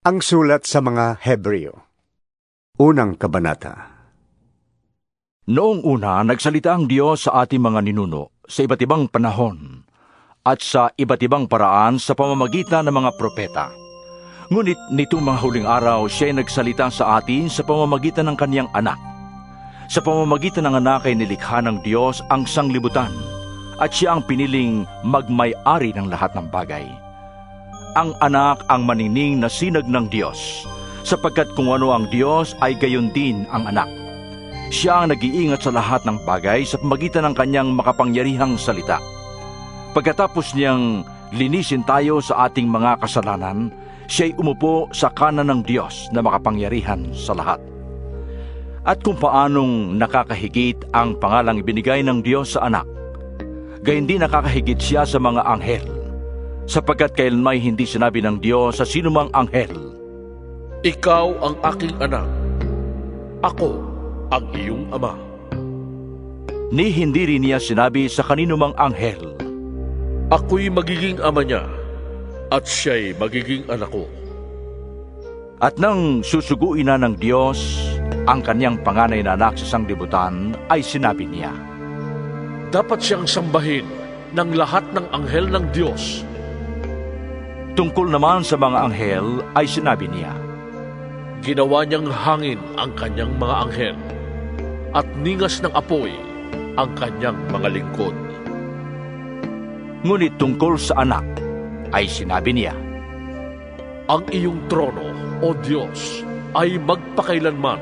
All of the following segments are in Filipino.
Ang sulat sa mga Hebreo. Unang kabanata. Noong una, nagsalita ang Diyos sa ating mga ninuno sa iba't ibang panahon at sa iba't ibang paraan sa pamamagitan ng mga propeta. Ngunit nitong mga huling araw, siya ay nagsalita sa atin sa pamamagitan ng kaniyang anak. Sa pamamagitan ng anak ay nilikha ng Diyos ang sanglibutan at siya ang piniling magmay-ari ng lahat ng bagay. Ang anak ang maningning na sinag ng Diyos, sapagkat kung ano ang Diyos ay gayon din ang anak. Siya ang nag-iingat sa lahat ng bagay sa pamagitan ng kanyang makapangyarihang salita. Pagkatapos niyang linisin tayo sa ating mga kasalanan, siya'y umupo sa kanan ng Diyos na makapangyarihan sa lahat. At kung paanong nakakahigit ang pangalang ibinigay ng Diyos sa anak, gayon din nakakahigit siya sa mga anghel, sapagkat kailanmay hindi sinabi ng Diyos sa sinumang anghel, Ikaw ang aking anak, ako ang iyong ama. ni hindi rin niya sinabi sa kaninumang anghel, Ako'y magiging ama niya, at siya'y magiging anak ko. At nang susuguin na ng Diyos ang kanyang panganay na anak sa sanglibutan, ay sinabi niya, Dapat siyang sambahin ng lahat ng anghel ng Diyos. Tungkol naman sa mga anghel ay sinabi niya, Ginawa niyang hangin ang kanyang mga anghel, at ningas ng apoy ang kanyang mga lingkod. ngunit tungkol sa anak ay sinabi niya, Ang iyong trono, O Diyos, ay magpakailanman.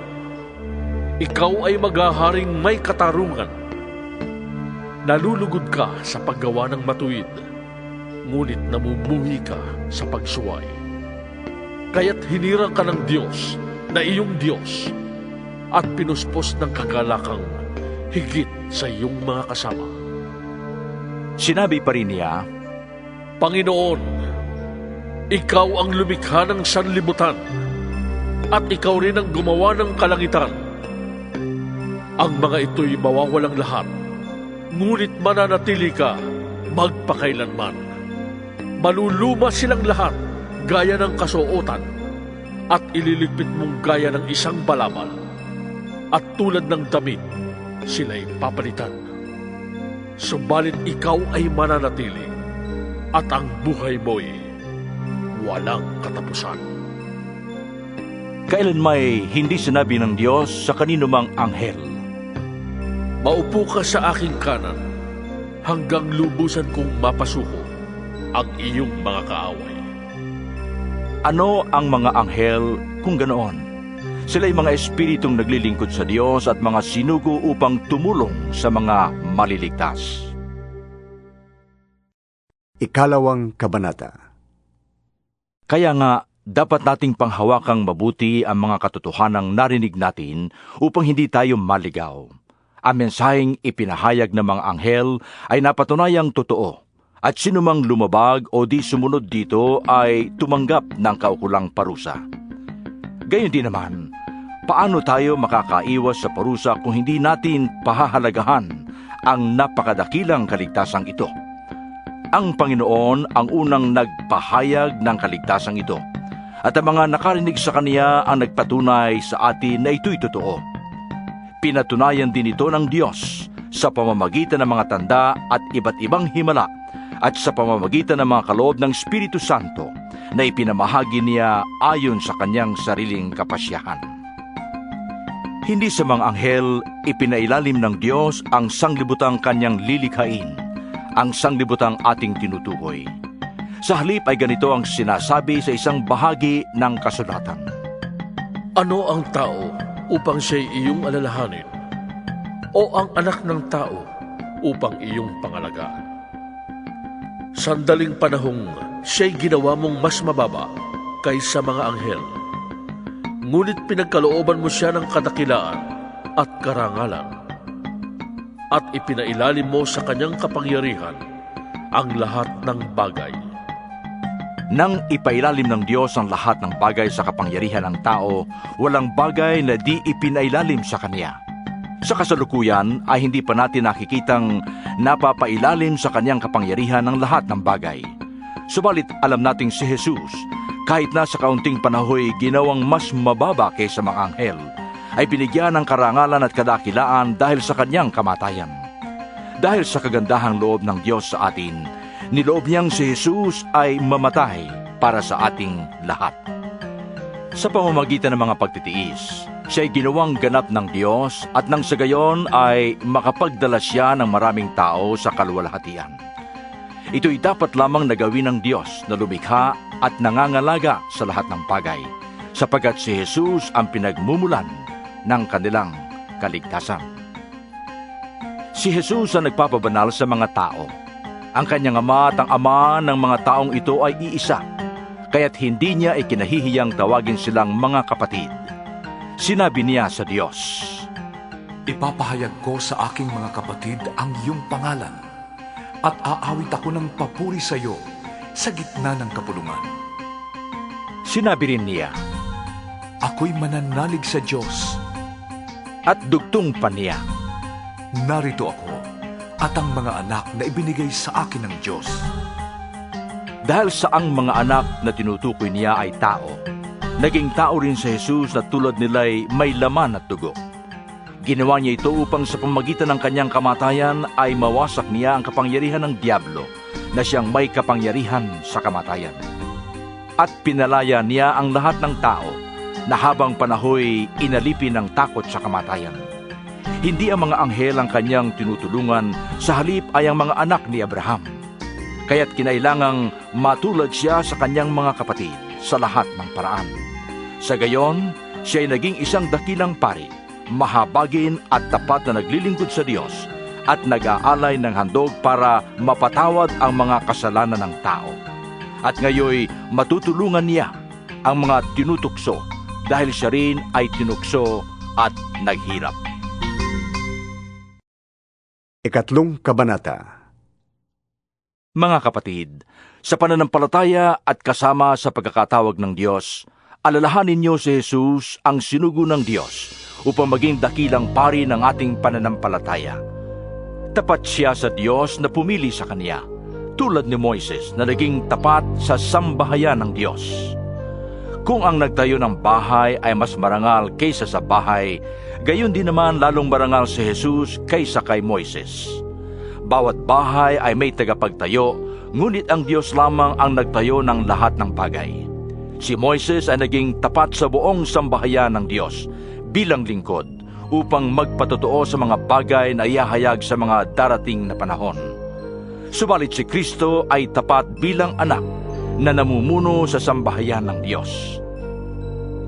Ikaw ay maghaharing may katarungan. Nalulugod ka sa paggawa ng matuwid, ngunit namumuhi ka sa pagsuway. Kaya't hinirang ka ng Diyos na iyong Diyos at pinuspos ng kagalakang higit sa iyong mga kasama. sinabi pa rin niya, Panginoon, ikaw ang lumikha ng sanlibutan at ikaw rin ang gumawa ng kalangitan. Ang mga ito'y mawawalang lahat, ngunit mananatili ka magpakailanman. Maluluma silang lahat gaya ng kasuotan at ililigpit mong gaya ng isang balamal, at tulad ng damit sila'y papalitan. Subalit ikaw ay mananatili at ang buhay mo'y walang katapusan. kailanmay hindi sinabi ng Diyos sa kaninumang anghel, Maupo ka sa aking kanan hanggang lubusan kong mapasuko ang iyong mga kaaway. ano ang mga anghel kung ganoon? Sila'y mga espiritong naglilingkod sa Diyos at mga sinugo upang tumulong sa mga maliligtas. Ikalawang kabanata. Kaya nga, dapat nating panghawakang mabuti ang mga katotohanang narinig natin upang hindi tayo maligaw. Ang mensaheng ipinahayag ng mga anghel ay napatunayang totoo, at sinumang lumabag o di sumunod dito ay tumanggap ng kaukulang parusa. Gayon din naman, paano tayo makakaiwas sa parusa kung hindi natin pahahalagahan ang napakadakilang kaligtasang ito? Ang Panginoon ang unang nagpahayag ng kaligtasang ito, at ang mga nakarinig sa Kaniya ang nagpatunay sa atin na ito'y totoo. Pinatunayan din ito ng Diyos sa pamamagitan ng mga tanda at iba't ibang himala at sa pamamagitan ng mga kaloob ng Espiritu Santo na ipinamahagi niya ayon sa kanyang sariling kapasyahan. Hindi sa mga anghel ipinailalim ng Diyos ang sanglibutang kanyang lilikhain, ang sanglibutang ating tinutukoy. Sa halip ay ganito ang sinasabi sa isang bahagi ng kasulatan. Ano ang tao upang siya'y iyong alalahanin? O ang anak ng tao upang iyong pangalagaan? Sandaling panahong siya'y ginawa mong mas mababa kaysa mga anghel. Ngunit pinagkalooban mo siya ng kadakilaan at karangalan, at ipinailalim mo sa kanyang kapangyarihan ang lahat ng bagay. Nang ipailalim ng Diyos ang lahat ng bagay sa kapangyarihan ng tao, walang bagay na di ipinailalim sa Kanya. Sa kasalukuyan ay hindi pa natin nakikitang napapailalim sa Kanyang kapangyarihan ng lahat ng bagay. Subalit alam nating si Jesus, kahit na sa kaunting panahoy ginawang mas mababa kaysa mga anghel, ay binigyan ng karangalan at kadakilaan dahil sa kanyang kamatayan. Dahil sa kagandahang loob ng Diyos sa atin, niloob niyang si Jesus ay mamatay para sa ating lahat. Sa pamamagitan ng mga pagtitiis, siya ay ginawang ganap ng Diyos at nang sa gayon ay makapagdala siya ng maraming tao sa kaluwalhatian. Ito'y dapat lamang na gawin ng Diyos na lumikha at nangangalaga sa lahat ng bagay, sapagkat si Jesus ang pinagmumulan ng kanilang kaligtasan. Si Jesus ang nagpapabanal sa mga tao. Ang kanyang ama at ang ama ng mga taong ito ay iisa, kaya't hindi niya ikinahihiyang tawagin silang mga kapatid. Sinabi niya sa Diyos, Ipapahayag ko sa aking mga kapatid ang iyong pangalan, at aawit ako ng papuri sa iyo sa gitna ng kapulungan. Sinabi rin niya, Ako'y mananalig sa Diyos. at dugtong pa niya, Narito ako at ang mga anak na ibinigay sa akin ng Diyos. dahil sa ang mga anak na tinutukoy niya ay tao, naging tao rin si Jesus na tulad nila'y may laman at dugo. Ginawa niya ito upang sa pamagitan ng kanyang kamatayan ay mawasak niya ang kapangyarihan ng Diablo na siyang may kapangyarihan sa kamatayan. At pinalaya niya ang lahat ng tao na habang panahoy inalipin ng takot sa kamatayan. Hindi ang mga anghel ang kanyang tinutulungan, sa halip ay ang mga anak ni Abraham. Kaya't kinailangang matulad siya sa kanyang mga kapatid sa lahat ng paraan. Sa gayon, siya ay naging isang dakilang pari, mahabagin at tapat na naglilingkod sa Diyos at nag-aalay ng handog para mapatawad ang mga kasalanan ng tao. At ngayoy matutulungan niya ang mga tinutukso dahil siya rin ay tinukso at naghirap. Ikatlong kabanata. Mga kapatid, sa pananampalataya at kasama sa pagkakatawag ng Diyos, alalahanin niyo si Jesus ang sinugo ng Diyos upang maging dakilang pari ng ating pananampalataya. Tapat siya sa Diyos na pumili sa Kanya, tulad ni Moises na naging tapat sa sambahayan ng Diyos. Kung ang nagtayo ng bahay ay mas marangal kaysa sa bahay, gayon din naman lalong marangal si Jesus kaysa kay Moises. Bawat bahay ay may tagapagtayo, ngunit ang Diyos lamang ang nagtayo ng lahat ng bagay. Si Moises ay naging tapat sa buong sambahayan ng Diyos bilang lingkod upang magpatotoo sa mga bagay na ihahayag sa mga darating na panahon. Subalit si Kristo ay tapat bilang anak na namumuno sa sambahayan ng Diyos.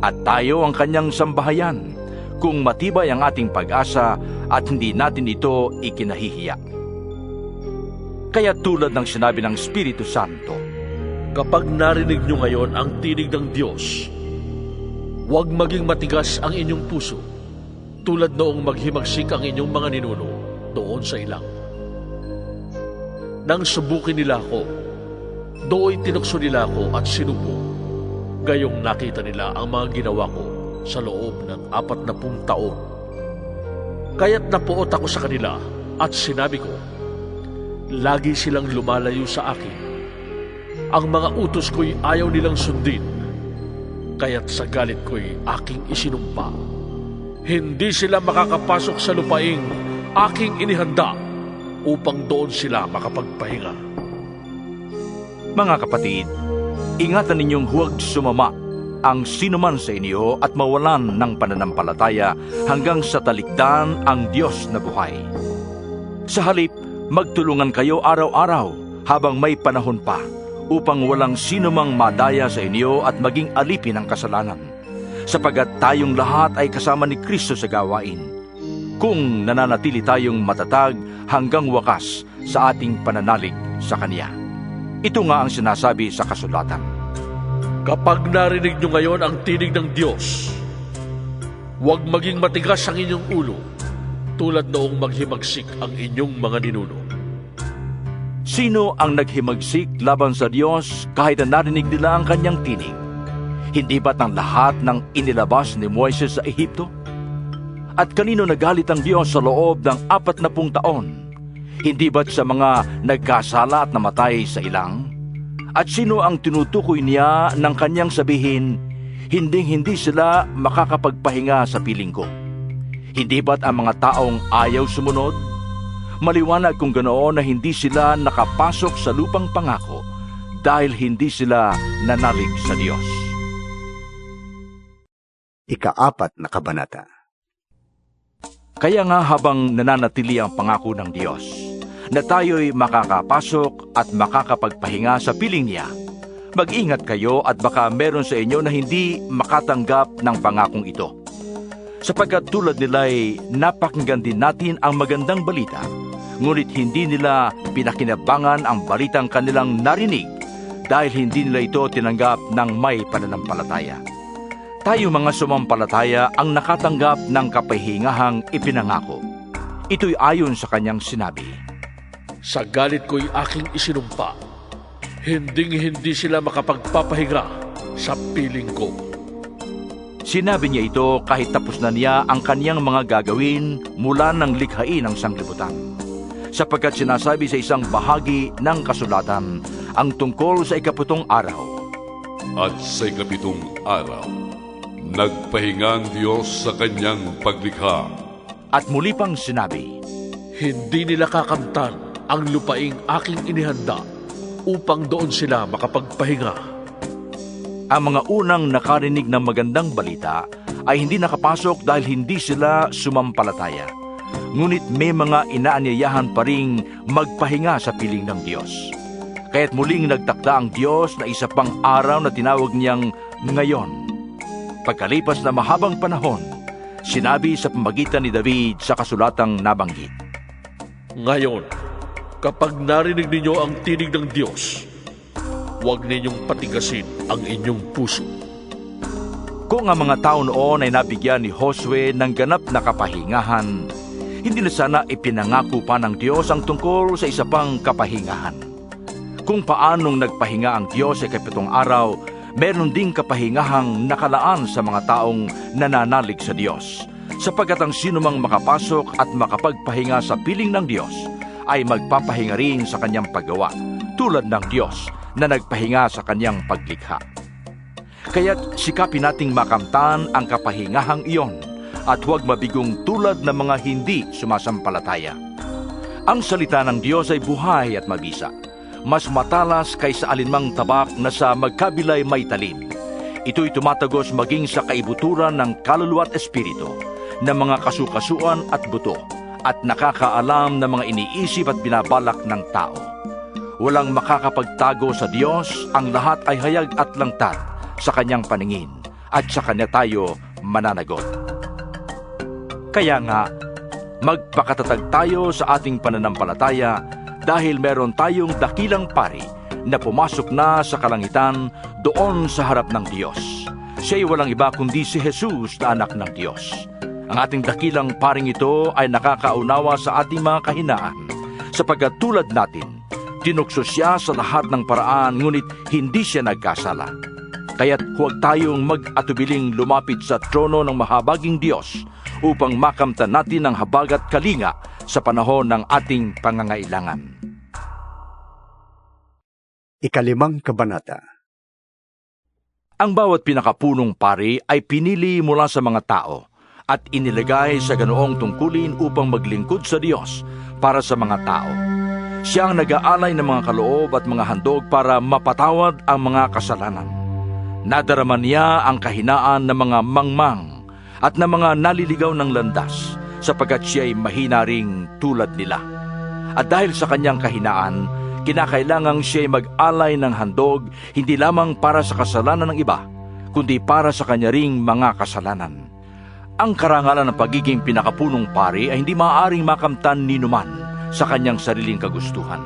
At tayo ang kanyang sambahayan kung matibay ang ating pag-asa at hindi natin ito ikinahihiya. Kaya tulad ng sinabi ng Espiritu Santo, Kapag narinig nyo ngayon ang tinig ng Diyos, huwag maging matigas ang inyong puso, tulad noong maghimagsik ang inyong mga ninuno doon sa ilang. Nang subukin nila ako, doon tinukso nila ako at sinubo. Gayong nakita nila ang mga ginawa ko sa loob ng 40 taon. Kaya't napuot ako sa kanila at sinabi ko, lagi silang lumalayo sa akin. Ang mga utos ko'y ayaw nilang sundin, kaya't sa galit ko'y aking isinumpa. Hindi sila makakapasok sa lupaing aking inihanda upang doon sila makapagpahinga. mga kapatid, ingatan ninyong huwag sumama ang sinuman sa inyo at mawalan ng pananampalataya hanggang sa talikdan ang Diyos na buhay. Sa halip, magtulungan kayo araw-araw habang may panahon pa upang walang sinumang madaya sa inyo at maging alipin ng kasalanan, sapagkat tayong lahat ay kasama ni Kristo sa gawain, kung nananatili tayong matatag hanggang wakas sa ating pananalig sa Kanya. Ito nga ang sinasabi sa kasulatan. Kapag narinig nyo ngayon ang tinig ng Diyos, huwag maging matigas ang inyong ulo, tulad noong maghimagsik ang inyong mga ninuno. Sino ang naghimagsik laban sa Diyos kahit na narinig nila ang kanyang tinig? Hindi ba't ang lahat ng inilabas ni Moises sa Ehipto? At kanino nagalit ang Diyos sa loob ng 40 taon? Hindi ba't sa mga nagkasala at namatay sa ilang? At sino ang tinutukoy niya ng kanyang sabihin, hindi sila makakapagpahinga sa piling ko? Hindi ba't ang mga taong ayaw sumunod? Maliwanag kung ganoon na hindi sila nakapasok sa lupang pangako dahil hindi sila nanalig sa Diyos. Ika-4 na kabanata. Kaya nga habang nananatili ang pangako ng Diyos, na tayo'y makakapasok at makakapagpahinga sa piling niya, mag-ingat kayo at baka meron sa inyo na hindi makatanggap ng pangakong ito. Sapagkat tulad nila'y napakinggan din natin ang magandang balita, ngunit hindi nila pinakinabangan ang balitang kanilang narinig dahil hindi nila ito tinanggap ng may pananampalataya. Tayo mga sumampalataya ang nakatanggap ng kapahingahang ipinangako. Ito'y ayon sa kanyang sinabi, Sa galit ko'y aking isinumpa, hindi sila makapagpapahinga sa piling ko. Sinabi niya ito kahit tapos na niya ang kaniyang mga gagawin mula ng likhain ng sanglibutan. Sapagkat sinasabi sa isang bahagi ng kasulatan ang tungkol sa 7 araw. At sa 7 araw, nagpahinga ang Diyos sa kanyang paglikha. At muli pang sinabi, Hindi nila kakamtan ang lupaing aking inihanda upang doon sila makapagpahinga. ang mga unang nakarinig ng magandang balita ay hindi nakapasok dahil hindi sila sumampalataya. Ngunit may mga inaanyayahan pa ring magpahinga sa piling ng Diyos. Kaya't muling nagtakda ang Diyos na isa pang araw na tinawag niyang ngayon. Pagkalipas na mahabang panahon, sinabi sa pamagitan ni David sa kasulatang nabanggit, Ngayon, kapag narinig ninyo ang tinig ng Diyos, huwag ninyong patigasin ang inyong puso. Kung ang mga tao noon ay nabigyan ni Josue ng ganap na kapahingahan, hindi na sana ipinangako pa ng Diyos ang tungkol sa isa pang kapahingahan. Kung paanong nagpahinga ang Diyos sa 7 araw, meron ding kapahingahang nakalaan sa mga taong nananalig sa Diyos, sapagkat ang sinumang makapasok at makapagpahinga sa piling ng Diyos ay magpapahinga rin sa kanyang paggawa, tulad ng Diyos na nagpahinga sa kanyang paglikha. Kaya't sikapin nating makamtan ang kapahingahang iyon at huwag mabigong tulad ng mga hindi sumasampalataya. Ang salita ng Diyos ay buhay at mabisa, mas matalas kaysa alinmang tabak na sa magkabilay may talim. Ito'y tumatagos maging sa kaibuturan ng kaluluwa at espiritu, ng mga kasukasuan at buto, at nakakaalam ng mga iniisip at binabalak ng tao. Walang makakapagtago sa Diyos, ang lahat ay hayag at langtat sa kanyang paningin, at sa kanya tayo mananagot. Kaya nga, magpakatatag tayo sa ating pananampalataya dahil meron tayong dakilang pari na pumasok na sa kalangitan doon sa harap ng Diyos. Siya'y walang iba kundi si Jesus na anak ng Diyos. Ang ating dakilang paring ito ay nakakaunawa sa ating mga kahinaan, sapagkat tulad natin, tinukso siya sa lahat ng paraan ngunit hindi siya nagkasala. Kaya't huwag tayong mag-atubiling lumapit sa trono ng mahabaging Diyos upang makamtan natin ang habag at kalinga sa panahon ng ating pangangailangan. 5 kabanata. Ang bawat pinakapunong pari ay pinili mula sa mga tao at inilagay sa ganoong tungkulin upang maglingkod sa Diyos para sa mga tao. Siya ang nag-aalay ng mga kaloob at mga handog para mapatawad ang mga kasalanan. Nadarama niya ang kahinaan ng mga mangmang at ng mga naliligaw ng landas, sapagkat siya'y mahina ring tulad nila. At dahil sa kanyang kahinaan, kinakailangang siya'y mag-alay ng handog hindi lamang para sa kasalanan ng iba, kundi para sa kanya ring mga kasalanan. Ang karangalan ng pagiging pinakapunong pari ay hindi maaaring makamtan ni numan sa kanyang sariling kagustuhan.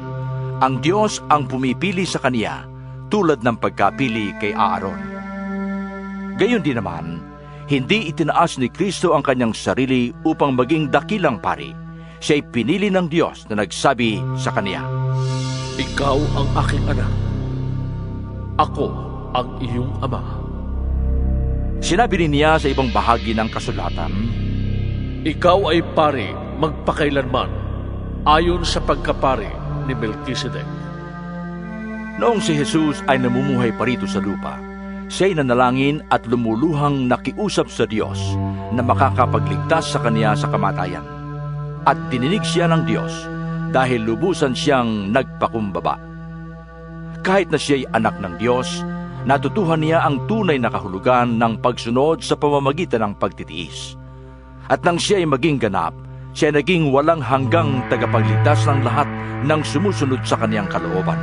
Ang Diyos ang pumipili sa kaniya, tulad ng pagkapili kay Aaron. Gayon din naman, hindi itinaas ni Kristo ang kanyang sarili upang maging dakilang pari. Siya'y pinili ng Diyos na nagsabi sa kaniya, Ikaw ang aking anak. Ako ang iyong ama. Sinabi rin niya sa ibang bahagi ng kasulatan, Ikaw ay pari magpakailanman, ayon sa pagkapari ni Melchizedek. Noong si Jesus ay namumuhay pa rito sa lupa, siya'y nanalangin at lumuluhang nakiusap sa Diyos na makakapagligtas sa kanya sa kamatayan. At dininig siya ng Diyos dahil lubusan siyang nagpakumbaba. Kahit na siya'y anak ng Diyos, natutuhan niya ang tunay na kahulugan ng pagsunod sa pamamagitan ng pagtitiis. At nang siya'y maging ganap, siya naging walang hanggang tagapagligtas ng lahat ng sumusunod sa kaniyang kalooban.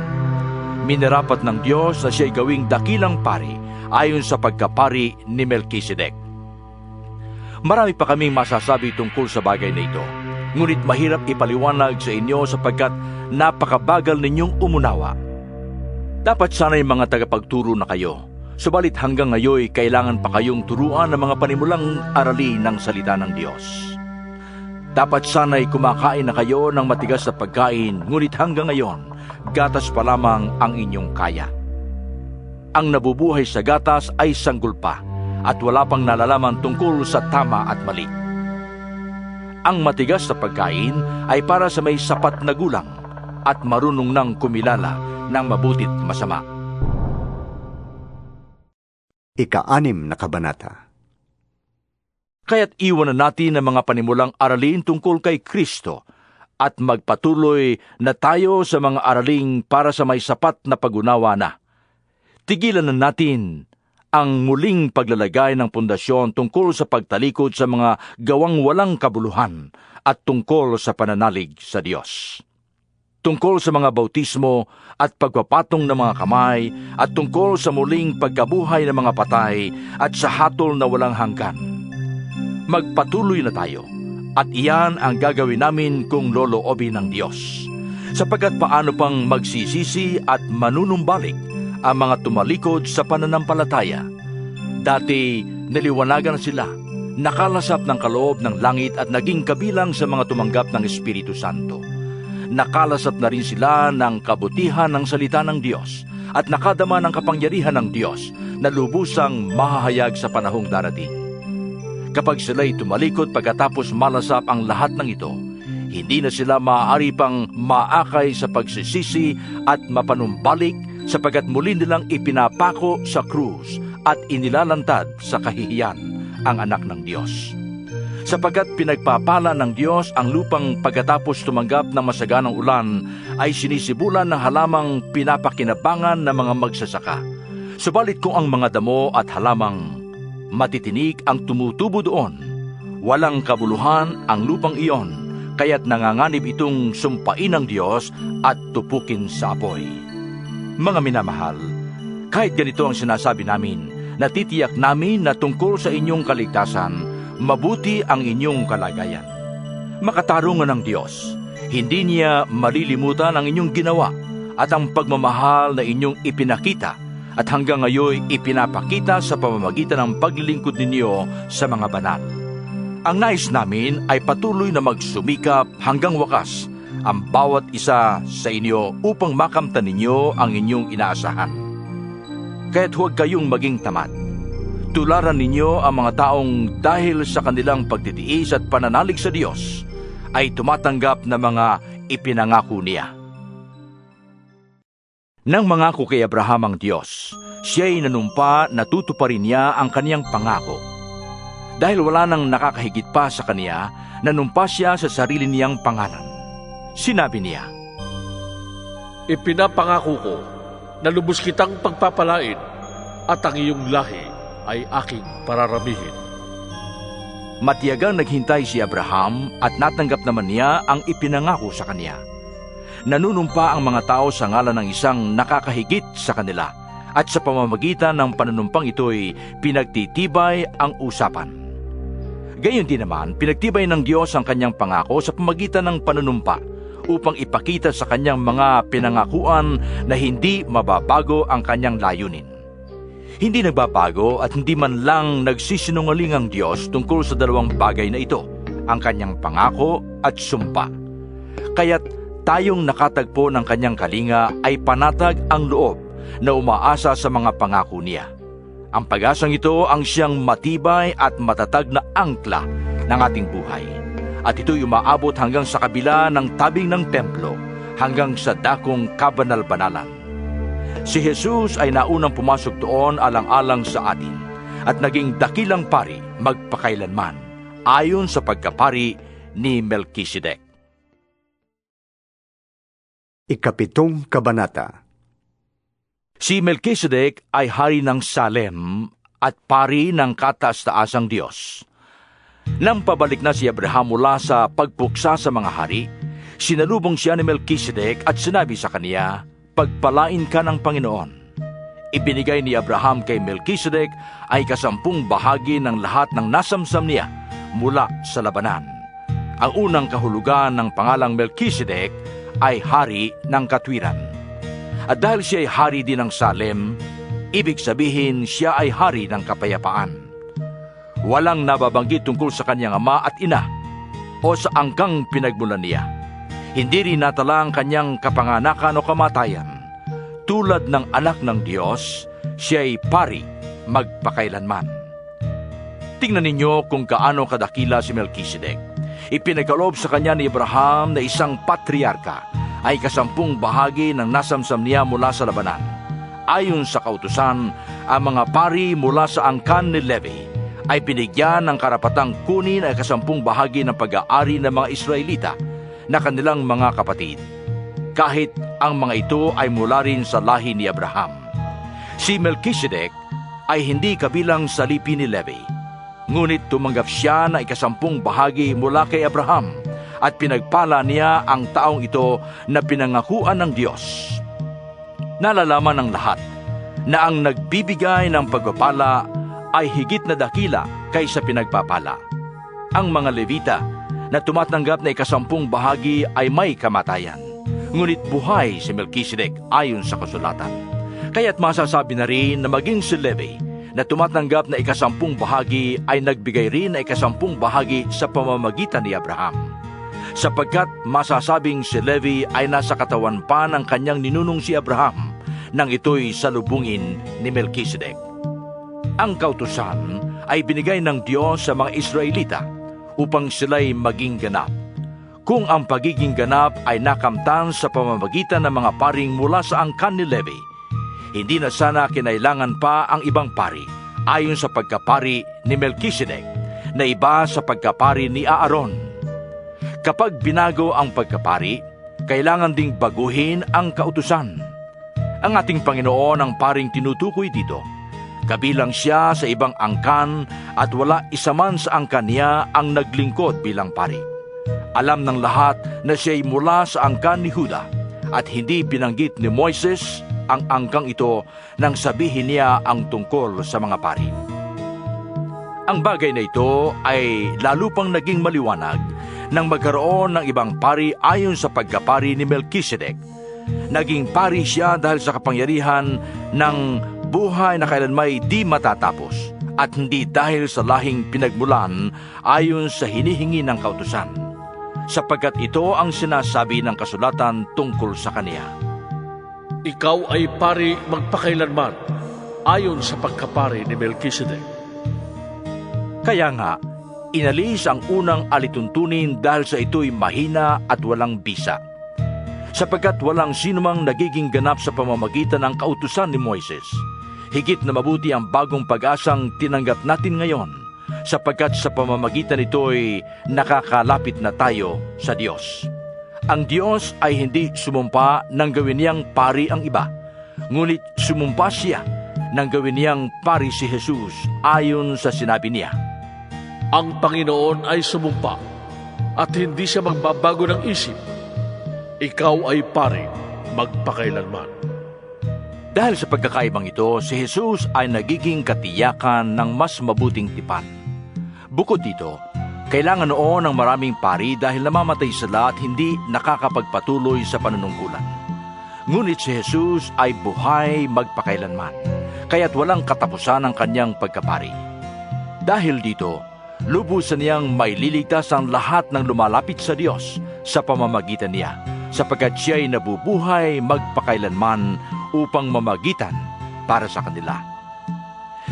Minarapat ng Diyos na siya'y gawing dakilang pari ayon sa pagkapari ni Melchizedek. Marami pa kaming masasabi tungkol sa bagay na ito, ngunit mahirap ipaliwanag sa inyo sapagkat napakabagal ninyong umunawa. Dapat sana'y mga tagapagturo na kayo, subalit hanggang ngayon kailangan pa kayong turuan ng mga panimulang arali ng salita ng Diyos. Dapat sana'y kumakain na kayo ng matigas na pagkain, ngunit hanggang ngayon, gatas pa lamang ang inyong kaya. Ang nabubuhay sa gatas ay sanggol pa at wala pang nalalaman tungkol sa tama at mali. Ang matigas na pagkain ay para sa may sapat na gulang at marunong nang kumilala ng mabutit masama. Ika-6 na kabanata. Kaya't iwanan natin ang mga panimulang aralin tungkol kay Kristo at magpatuloy na tayo sa mga araling para sa may sapat na pag-unawa na. Tigilan na natin ang muling paglalagay ng pundasyon tungkol sa pagtalikod sa mga gawang walang kabuluhan at tungkol sa pananalig sa Diyos. Tungkol sa mga bautismo at pagpapatong ng mga kamay at tungkol sa muling pagkabuhay ng mga patay at sa hatol na walang hanggan. Magpatuloy na tayo at iyan ang gagawin namin kung loloobin ng Diyos. Sapagkat paano pang magsisisi at manunumbalik ang mga tumalikod sa pananampalataya. Dati, naliwanagan sila, nakalasap ng kaloob ng langit at naging kabilang sa mga tumanggap ng Espiritu Santo. Nakalasap na rin sila ng kabutihan ng salita ng Diyos at nakadama ng kapangyarihan ng Diyos na lubusang mahahayag sa panahong darating. Kapag sila'y tumalikod pagkatapos malasap ang lahat ng ito, hindi na sila maaari pang maakay sa pagsisisi at mapanumbalik sapagkat muli nilang ipinapako sa krus at inilalantad sa kahihiyan ang anak ng Diyos. Sapagkat pinagpapala ng Diyos ang lupang pagkatapos tumanggap ng masaganang ulan ay sinisibulan ng halamang pinapakinabangan ng mga magsasaka. Subalit kung ang mga damo at halamang matitinig ang tumutubo doon, walang kabuluhan ang lupang iyon, kaya't nanganganib itong sumpain ng Diyos at tupukin sa apoy. Mga minamahal, kahit ganito ang sinasabi namin, natitiyak namin na tungkol sa inyong kaligtasan, mabuti ang inyong kalagayan. Makatarungan ng Diyos, hindi niya malilimutan ang inyong ginawa at ang pagmamahal na inyong ipinakita at hanggang ngayon ipinapakita sa pamamagitan ng paglilingkod ninyo sa mga banal. Ang nais namin ay patuloy na magsumikap hanggang wakas ang bawat isa sa inyo upang makamtan ninyo ang inyong inaasahan. Kaya't huwag kayong maging tamad. Tularan ninyo ang mga taong dahil sa kanilang pagtitiis at pananalig sa Diyos ay tumatanggap ng mga ipinangako niya. Nang mangako kay Abraham ang Diyos, siya'y nanumpa na tutuparin niya ang kaniyang pangako. Dahil wala nang nakakahigit pa sa kaniya, nanumpa siya sa sarili niyang pangalan. Sinabi niya, Ipinapangako ko na lubos kitang pagpapalain at ang iyong lahi ay aking pararamihin. Matiyagang naghintay si Abraham at natanggap naman niya ang ipinangako sa kaniya. Nanunumpa ang mga tao sa ngalan ng isang nakakahigit sa kanila at sa pamamagitan ng panunumpang ito'y pinagtitibay ang usapan. Gayon din naman, pinagtibay ng Diyos ang kanyang pangako sa pamamagitan ng panunumpa upang ipakita sa kanyang mga pinangakuan na hindi mababago ang kanyang layunin. Hindi nagbabago at hindi man lang nagsisinungaling ang Diyos tungkol sa dalawang bagay na ito, ang kanyang pangako at sumpa. Kaya't tayong nakatagpo ng kanyang kalinga ay panatag ang loob na umaasa sa mga pangako niya. Ang pag-asang ito ang siyang matibay at matatag na angkla ng ating buhay. At ito'y umaabot hanggang sa kabila ng tabing ng templo, hanggang sa dakong kabanal-banalan. Si Jesus ay naunang pumasok doon alang-alang sa atin at naging dakilang pari magpakailanman ayon sa pagkapari ni Melkisedek. Ikapitong kabanata. Si Melkisedek ay hari ng Salem at pari ng kataas-taasang Diyos. Nang pabalik na si Abraham mula sa pagpuksa sa mga hari, sinalubong siya ni Melkisedek at sinabi sa kaniya, "Pagpalain ka ng Panginoon." Ibinigay ni Abraham kay Melkisedek ay 10 bahagi ng lahat ng nasamsam niya mula sa labanan. Ang unang kahulugan ng pangalang Melkisedek ay hari ng katwiran. At dahil siya ay hari din ng Salem, ibig sabihin siya ay hari ng kapayapaan. Walang nababanggit tungkol sa kanyang ama at ina o sa angkang pinagmulan niya. Hindi rin natala ang kanyang kapanganakan o kamatayan. Tulad ng anak ng Diyos, siya ay pari magpakailanman. Tingnan ninyo kung kaano kadakila si Melkisedek. Ipinagkaloob sa kanya ni Abraham na isang patriarka ay 10 bahagi ng nasamsam niya mula sa labanan. Ayon sa kautusan, ang mga pari mula sa angkan ni Levi ay binigyan ng karapatang kunin ay 10 bahagi ng pag-aari ng mga Israelita na kanilang mga kapatid, kahit ang mga ito ay mula rin sa lahi ni Abraham. Si Melkisedek ay hindi kabilang sa lipi ni Levi, ngunit tumanggap siya na 10 bahagi mula kay Abraham at pinagpala niya ang taong ito na pinangakuan ng Diyos. Nalalaman ng lahat na ang nagbibigay ng pagpapala ay higit na dakila kaysa pinagpapala. Ang mga Levita na tumatanggap na 10 bahagi ay may kamatayan, ngunit buhay si Melkisedek ayon sa kasulatan. Kaya't masasabi na rin na maging si Levi na tumatanggap na 10 bahagi ay nagbigay rin na 10 bahagi sa pamamagitan ni Abraham, sapagkat masasabing si Levi ay nasa katawan pa ng kanyang ninunong si Abraham nang ito'y salubungin ni Melkisedek. Ang kautusan ay binigay ng Diyos sa mga Israelita upang sila'y maging ganap. Kung ang pagiging ganap ay nakamtan sa pamamagitan ng mga paring mula sa angkan ni Levi, hindi na sana kinailangan pa ang ibang pari ayon sa pagkapari ni Melkisedek na iba sa pagkapari ni Aaron. Kapag binago ang pagkapari, kailangan ding baguhin ang kautusan. Ang ating Panginoon ang paring tinutukoy dito. Kabilang siya sa ibang angkan at wala isa man sa angkan niya ang naglingkod bilang pari. Alam ng lahat na siya'y mula sa angkan ni Juda at hindi binanggit ni Moises ang angkang ito nang sabihin niya ang tungkol sa mga pari. Ang bagay na ito ay lalo pang naging maliwanag nang magkaroon ng ibang pari ayon sa pagkapari ni Melkisedek. Naging pari siya dahil sa kapangyarihan ng buhay na kailanmay di matatapos at hindi dahil sa lahing pinagmulan ayon sa hinihingi ng kautusan, sapagkat ito ang sinasabi ng kasulatan tungkol sa kaniya. Ikaw ay pari magpakailanman ayon sa pagkapari ni Melkisedek. Kaya nga, inalis ang unang alituntunin dahil sa ito'y mahina at walang bisa, sapagkat walang sinumang nagiging ganap sa pamamagitan ng kautusan ni Moises. Higit na mabuti ang bagong pag-asang tinanggap natin ngayon, sapagkat sa pamamagitan nito'y nakakalapit na tayo sa Diyos. Ang Diyos ay hindi sumumpa nang gawin niyang pari ang iba, ngunit sumumpa siya nang gawin niyang pari si Jesus ayon sa sinabi niya. Ang Panginoon ay sumumpa at hindi siya magbabago ng isip. Ikaw ay pari magpakailanman. Dahil sa pagkakaibang ito, si Jesus ay nagiging katiyakan ng mas mabuting tipan. Bukod dito, kailangan noon ng maraming pari dahil namamatay sila at hindi nakakapagpatuloy sa panunungkulan. Ngunit si Jesus ay buhay magpakailanman, kaya't walang katapusan ang kanyang pagkapari. Dahil dito, lubusan niyang maililigtas ang lahat ng lumalapit sa Diyos sa pamamagitan niya, sapagkat siya ay nabubuhay magpakailanman upang mamagitan para sa kanila.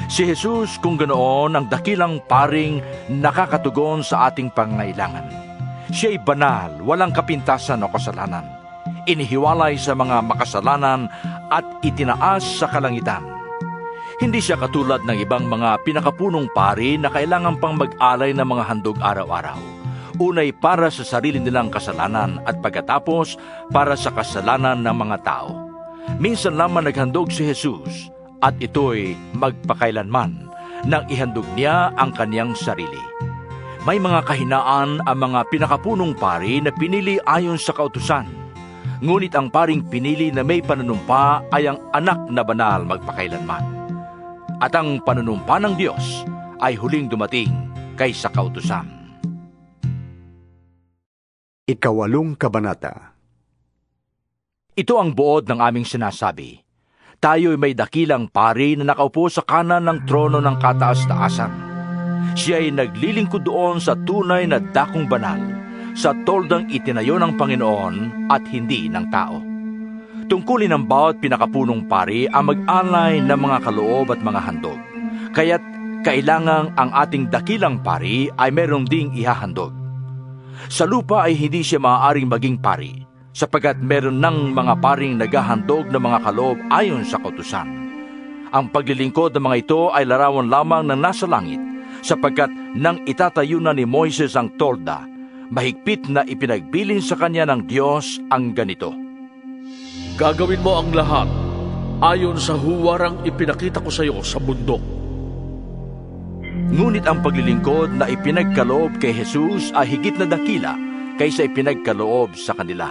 Si Jesus kung ganoon ang dakilang paring nakakatugon sa ating pangangailangan. Siya ay banal, walang kapintasan o kasalanan. Inihiwalay sa mga makasalanan at itinaas sa kalangitan. Hindi siya katulad ng ibang mga pinakapunong pari na kailangan pang mag-alay ng mga handog araw-araw. Unay para sa sarili nilang kasalanan at pagkatapos para sa kasalanan ng mga tao. Minsan lamang naghandog si Jesus at ito'y magpakailanman nang ihandog niya ang kaniyang sarili. May mga kahinaan ang mga pinakapunong pari na pinili ayon sa kautusan. Ngunit ang paring pinili na may panunumpa ay ang anak na banal magpakailanman. At ang panunumpa ng Diyos ay huling dumating kaysa kautusan. 8 Kabanata. Ito ang buod ng aming sinasabi. Tayo'y may dakilang pari na nakaupo sa kanan ng trono ng kataas-taasan. Siya ay naglilingkod doon sa tunay na dakong banal, sa toldang itinayo ng Panginoon at hindi ng tao. Tungkulin ng bawat pinakapunong pari ang mag-alay ng mga kaloob at mga handog. Kaya't kailangang ang ating dakilang pari ay merong ding ihahandog. Sa lupa ay hindi siya maaaring maging pari, sapagkat meron ng mga paring naghahandog ng mga kaloob ayon sa kautusan. Ang paglilingkod ng mga ito ay larawan lamang ng nasa langit, sapagkat nang itatayo na ni Moises ang tolda, mahigpit na ipinagbilin sa kanya ng Diyos ang ganito. Gagawin mo ang lahat ayon sa huwarang ipinakita ko sa iyo sa bundok. Ngunit ang paglilingkod na ipinagkaloob kay Jesus ay higit na dakila kaysa ipinagkaloob sa kanila,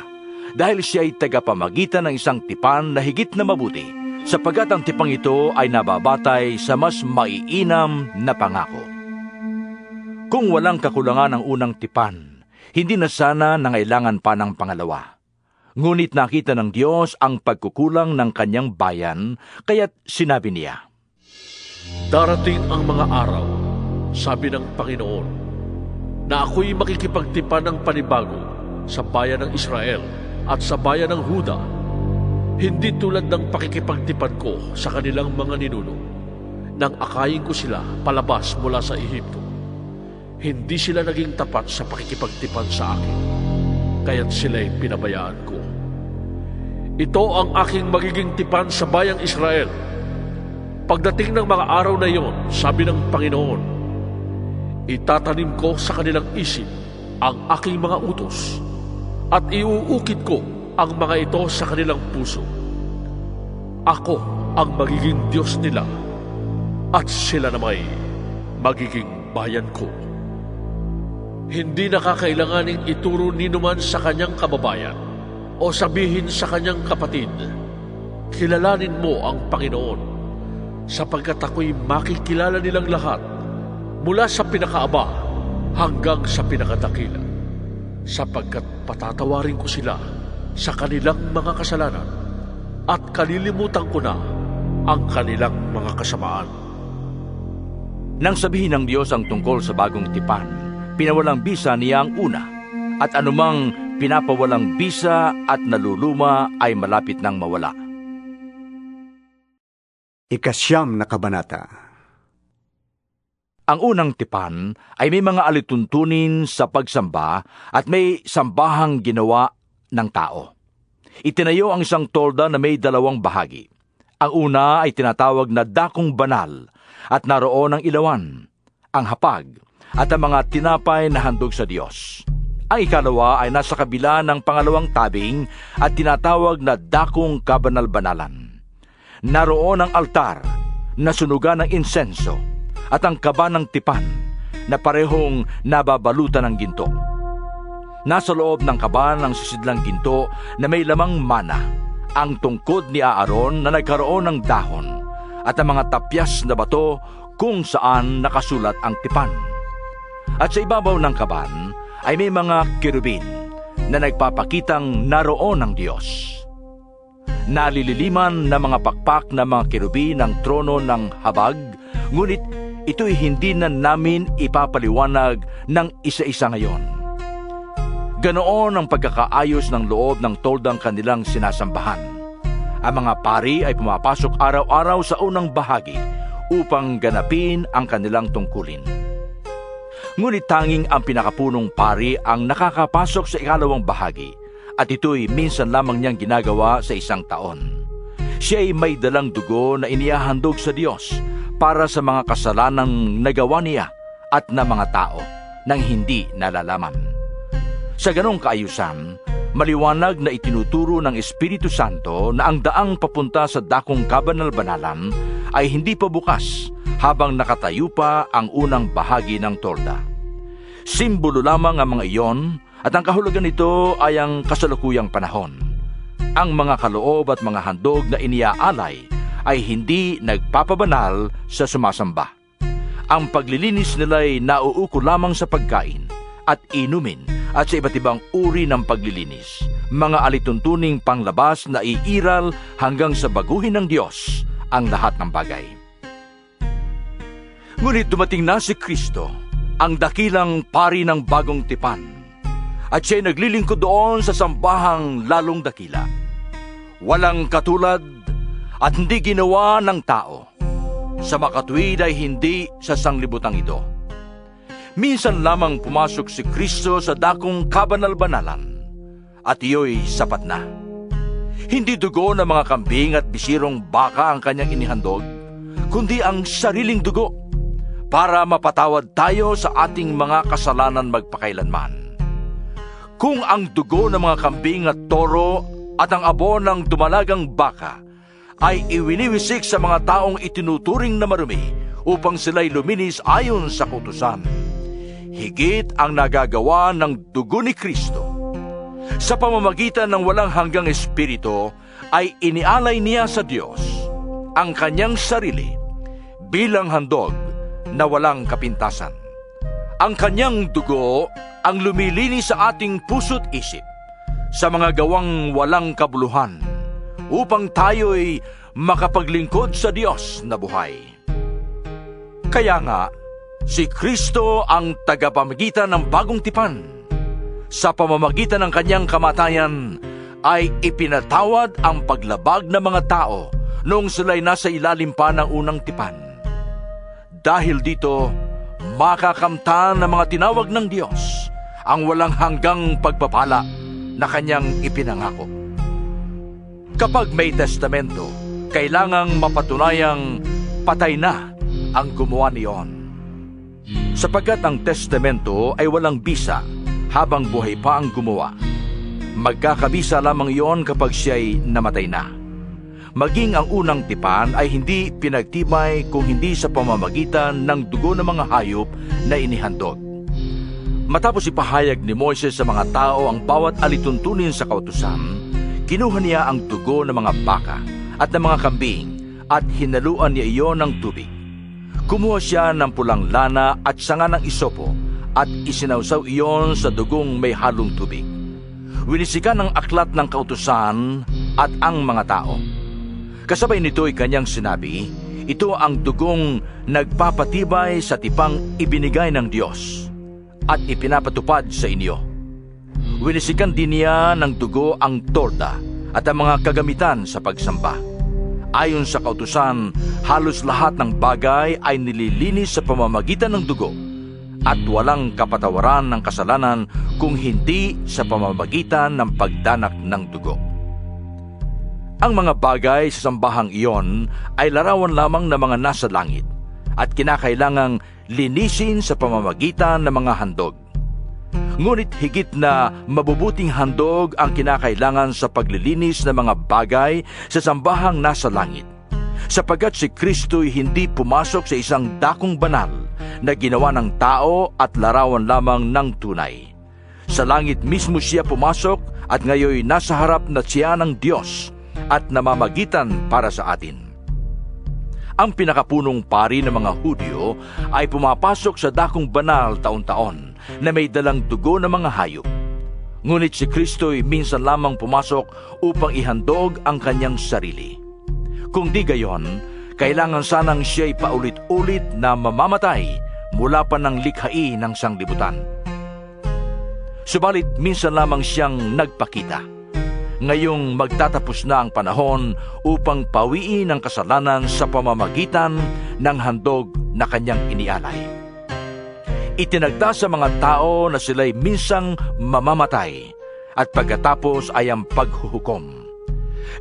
dahil siya ay tagapamagitan ng isang tipan na higit na mabuti, sapagkat ang tipang ito ay nababatay sa mas maiinam na pangako. Kung walang kakulangan ang unang tipan, hindi na sana nangailangan pa ng pangalawa. Ngunit nakita ng Diyos ang pagkukulang ng kanyang bayan, kaya't sinabi niya, Darating ang mga araw, sabi ng Panginoon, na ako'y makikipagtipan ng panibago sa bayan ng Israel at sa bayan ng Huda, hindi tulad ng pakikipagtipan ko sa kanilang mga ninuno, nang akayin ko sila palabas mula sa Ehipto. Hindi sila naging tapat sa pakikipagtipan sa akin, kaya't sila'y pinabayaan ko. Ito ang aking magiging tipan sa bayang Israel. Pagdating ng mga araw na iyon, sabi ng Panginoon, itatanim ko sa kanilang isip ang aking mga utos, at iuukit ko ang mga ito sa kanilang puso. Ako ang magiging Diyos nila, at sila namay magiging bayan ko. Hindi nakakailanganing ituro ninuman sa kanyang kababayan o sabihin sa kanyang kapatid, kilalanin mo ang Panginoon, sapagkat ako'y makikilala nilang lahat mula sa pinakaaba hanggang sa pinakadakila, sapagkat patatawarin ko sila sa kanilang mga kasalanan at kalilimutan ko na ang kanilang mga kasamaan. Nang sabihin ng Diyos ang tungkol sa bagong tipan, pinawalang bisa niya ang una, at anumang pinapawalang bisa at naluluma ay malapit nang mawala. 9 Kabanata. Ang unang tipan ay may mga alituntunin sa pagsamba at may sambahang ginawa ng tao. Itinayo ang isang tolda na may 2 bahagi. Ang una ay tinatawag na dakong banal at naroon ang ilawan, ang hapag at ang mga tinapay na handog sa Diyos. Ang ikalawa ay nasa kabila ng pangalawang tabing at tinatawag na dakong kabanal-banalan. Naroon ang altar na sunugan ng insenso at ang kaba ng tipan na parehong nababalutan ng ginto. Nasa loob ng kaba ng sisidlang ginto na may lamang mana, ang tungkod ni Aaron na nagkaroon ng dahon at ang mga tapyas na bato kung saan nakasulat ang tipan. At sa ibabaw ng kaban ay may mga kerubin na nagpapakitang naroon ng Diyos. Nalililiman na mga pakpak na mga kerubin ang trono ng habag, ngunit ito'y hindi na namin ipapaliwanag ng isa-isa ngayon. Ganoon ang pagkakaayos ng loob ng toldang kanilang sinasambahan. Ang mga pari ay pumapasok araw-araw sa unang bahagi upang ganapin ang kanilang tungkulin. Ngunit tanging ang pinakapunong pari ang nakakapasok sa ikalawang bahagi, at ito'y minsan lamang niyang ginagawa sa isang taon. Siya ay may dalang dugo na inihahandog sa Diyos para sa mga kasalanang nagawa niya at na mga tao nang hindi nalalaman. Sa ganong kaayusan, maliwanag na itinuturo ng Espiritu Santo na ang daang papunta sa dakong kabanal-banalan ay hindi pa bukas habang nakatayo pa ang unang bahagi ng tolda. Simbolo lamang ang mga iyon at ang kahulugan nito ay ang kasalukuyang panahon. Ang mga kaloob at mga handog na iniaalay ay hindi nagpapabanal sa sumasamba. Ang paglilinis nila'y nauuko lamang sa pagkain at inumin at sa iba't ibang uri ng paglilinis, mga alituntuning panglabas na iiral hanggang sa baguhin ng Diyos ang lahat ng bagay. Ngunit dumating na si Kristo, ang dakilang pari ng bagong tipan, at siya'y naglilingkod doon sa sambahang lalong dakila. Walang katulad at hindi ginawa ng tao. Sa makatuwid ay hindi sa sanglibutang ito. Minsan lamang pumasok si Kristo sa dakong kabanal-banalan, at iyo'y sapat na. Hindi dugo ng mga kambing at bisirong baka ang kanyang inihandog, kundi ang sariling dugo, para mapatawad tayo sa ating mga kasalanan magpakailanman. Kung ang dugo ng mga kambing at toro at ang abo ng dumalagang baka ay iwiniwisik sa mga taong itinuturing na marumi upang sila'y luminis ayon sa kautusan, higit ang nagagawa ng dugo ni Kristo. Sa pamamagitan ng walang hanggang espiritu ay inialay niya sa Diyos ang kanyang sarili bilang handog na walang kapintasan. Ang kanyang dugo ang lumilinis sa ating puso't isip sa mga gawang walang kabuluhan upang tayo'y makapaglingkod sa Diyos na buhay. Kaya nga, si Kristo ang tagapamagitan ng bagong tipan. Sa pamamagitan ng kanyang kamatayan ay ipinatawad ang paglabag ng mga tao noong sila'y nasa ilalim pa ng unang tipan. Dahil dito, makakamtan ng mga tinawag ng Diyos ang walang hanggang pagpapala na kanyang ipinangako. Kapag may testamento, kailangang mapatunayang patay na ang gumawa niyon. Sapagkat ang testamento ay walang bisa habang buhay pa ang gumawa. Magkakabisa lamang iyon kapag siya'y namatay na. Maging ang unang tipan ay hindi pinagtibay kung hindi sa pamamagitan ng dugo ng mga hayop na inihandog. Matapos ipahayag ni Moises sa mga tao ang bawat alituntunin sa kautusan, kinuha niya ang dugo ng mga baka at ng mga kambing at hinaluan niya iyon ng tubig. Kumuha siya ng pulang lana at sanga ng isopo at isinawsaw iyon sa dugong may halong tubig. Winisikan ng aklat ng kautusan at ang mga tao. Kasabay nito'y kanyang sinabi, ito ang dugong nagpapatibay sa tipang ibinigay ng Diyos at ipinapatupad sa inyo. Winisikan din niya ng dugo ang torda at ang mga kagamitan sa pagsamba. Ayon sa kautusan, halos lahat ng bagay ay nililinis sa pamamagitan ng dugo at walang kapatawaran ng kasalanan kung hindi sa pamamagitan ng pagdanak ng dugo. Ang mga bagay sa sambahang iyon ay larawan lamang ng mga nasa langit at kinakailangang linisin sa pamamagitan ng mga handog. Ngunit higit na mabubuting handog ang kinakailangan sa paglilinis ng mga bagay sa sambahang nasa langit, sapagkat si Kristo'y hindi pumasok sa isang dakong banal na ginawa ng tao at larawan lamang ng tunay. Sa langit mismo siya pumasok at ngayoy nasa harap na siya ng Diyos at namamagitan para sa atin. Ang pinakapunong pari ng mga Hudyo ay pumapasok sa dakong banal taon-taon na may dalang dugo ng mga hayop. Ngunit si Kristo'y minsan lamang pumasok upang ihandog ang kanyang sarili. Kung di gayon, kailangan sanang siya'y paulit-ulit na mamamatay mula pa ng likhain ng sanglibutan. Subalit minsan lamang siyang nagpakita. Ngayong magtatapos na ang panahon upang pawiin ang kasalanan sa pamamagitan ng handog na kanyang inialay. Itinagda sa mga tao na sila'y minsang mamamatay at pagkatapos ay ang paghuhukom.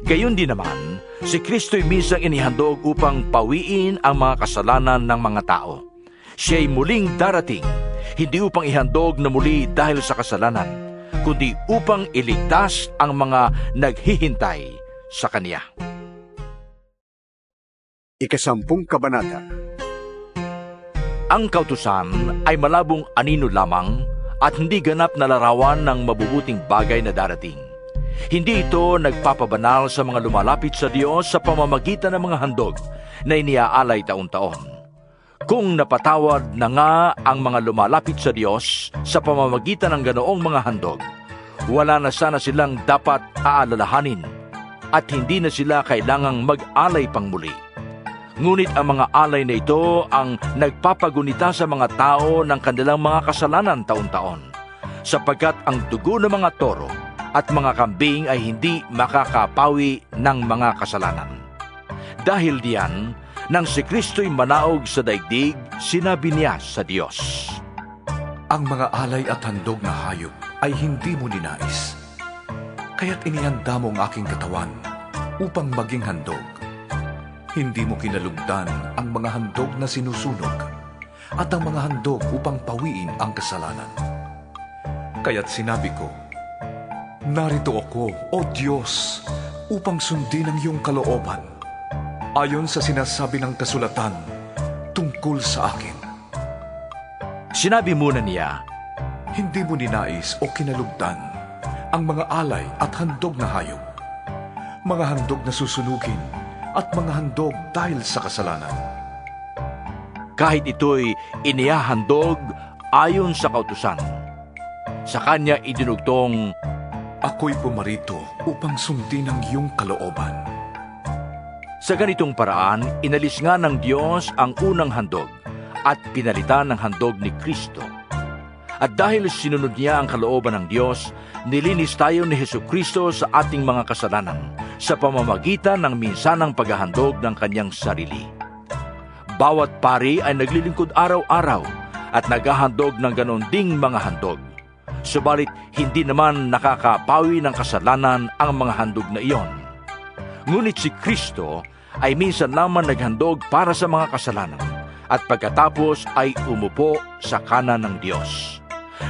Gayon din naman, si Kristo'y minsang inihandog upang pawiin ang mga kasalanan ng mga tao. Siya'y muling darating, hindi upang ihandog na muli dahil sa kasalanan, kundi upang iligtas ang mga naghihintay sa Kanya. 10 Kabanata. Ang kautusan ay malabong anino lamang at hindi ganap na larawan ng mabubuting bagay na darating. Hindi ito nagpapabanal sa mga lumalapit sa Diyos sa pamamagitan ng mga handog na iniaalay taon-taon. Kung napatawad na nga ang mga lumalapit sa Diyos sa pamamagitan ng ganoong mga handog, wala na sana silang dapat aalalahanin at hindi na sila kailangang mag-alay pang muli. Ngunit ang mga alay na ito ang nagpapagunita sa mga tao ng kanilang mga kasalanan taon-taon, sapagkat ang dugo ng mga toro at mga kambing ay hindi makakapawi ng mga kasalanan. Dahil diyan, nang si Kristo'y manaog sa daigdig, sinabi niya sa Diyos, Ang mga alay at handog na hayop ay hindi mo ninais. Kaya't inihanda mo ang aking katawan upang maging handog. Hindi mo kinalugdan ang mga handog na sinusunog at ang mga handog upang pawiin ang kasalanan. Kaya't sinabi ko, Narito ako, O Diyos, upang sundin ang iyong kalooban, ayon sa sinasabi ng kasulatan tungkol sa akin. Sinabi muna niya, Hindi mo ninais o kinalugdan ang mga alay at handog na hayop, mga handog na susunugin at mga handog dahil sa kasalanan. kahit ito'y inihahandog ayon sa kautusan. Sa Kanya idinugtong, Ako'y pumarito upang sundin ang iyong kalooban. sa ganitong paraan, inalis nga ng Diyos ang unang handog at pinalitan ng handog ni Kristo. At dahil sinunod niya ang kalooban ng Diyos, nilinis tayo ni Hesukristo sa ating mga kasalanan sa pamamagitan ng minsanang paghahandog ng kanyang sarili. Bawat pari ay naglilingkod araw-araw at naghahandog ng ganon ding mga handog. Subalit hindi naman nakakapawi ng kasalanan ang mga handog na iyon. Ngunit si Kristo ay minsan lamang naghandog para sa mga kasalanan at pagkatapos ay umupo sa kanan ng Diyos.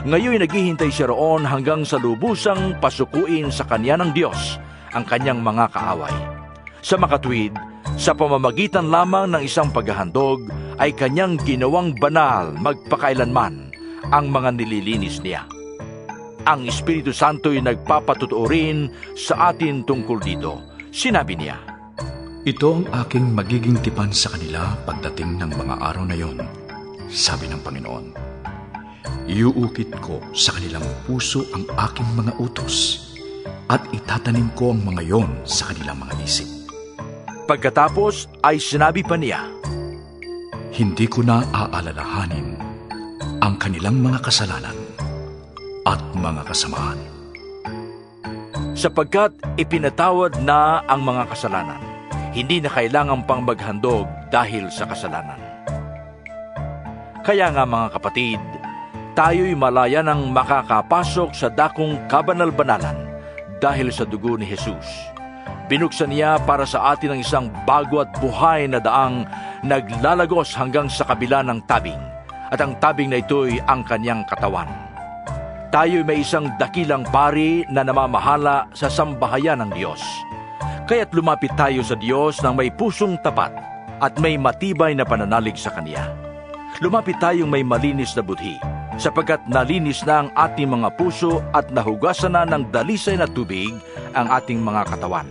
Ngayon naghihintay siya roon hanggang sa lubusang pasukuin sa Kanya ng Diyos ang Kanyang mga kaaway. Sa makatuwid, sa pamamagitan lamang ng isang paghahandog ay Kanyang ginawang banal magpakailanman ang mga nililinis niya. Ang Espiritu Santo'y nagpapatutuo rin sa atin tungkol dito. Sinabi niya, Ito ang aking magiging tipan sa kanila pagdating ng mga araw na yon, sabi ng Panginoon. Iuukit ko sa kanilang puso ang aking mga utos at itatanim ko ang mga yon sa kanilang mga isip. Pagkatapos ay sinabi pa niya, Hindi ko na aalalahanin ang kanilang mga kasalanan at mga kasamaan. sapagkat ipinatawad na ang mga kasalanan, hindi na kailangan pang maghandog dahil sa kasalanan. Kaya nga mga kapatid, tayo'y malaya ng makakapasok sa dakong kabanal-banalan dahil sa dugo ni Jesus. Binuksan niya para sa atin ang isang bago at buhay na daang naglalagos hanggang sa kabila ng tabing, at ang tabing na ito'y ang Kanyang katawan. Tayo'y may isang dakilang pari na namamahala sa sambahayan ng Diyos. Kaya't lumapit tayo sa Diyos ng may pusong tapat at may matibay na pananalig sa Kanya. Lumapit tayong may malinis na budhi, sapagkat nalinis na ang ating mga puso at nahugasan na ng dalisay na tubig ang ating mga katawan.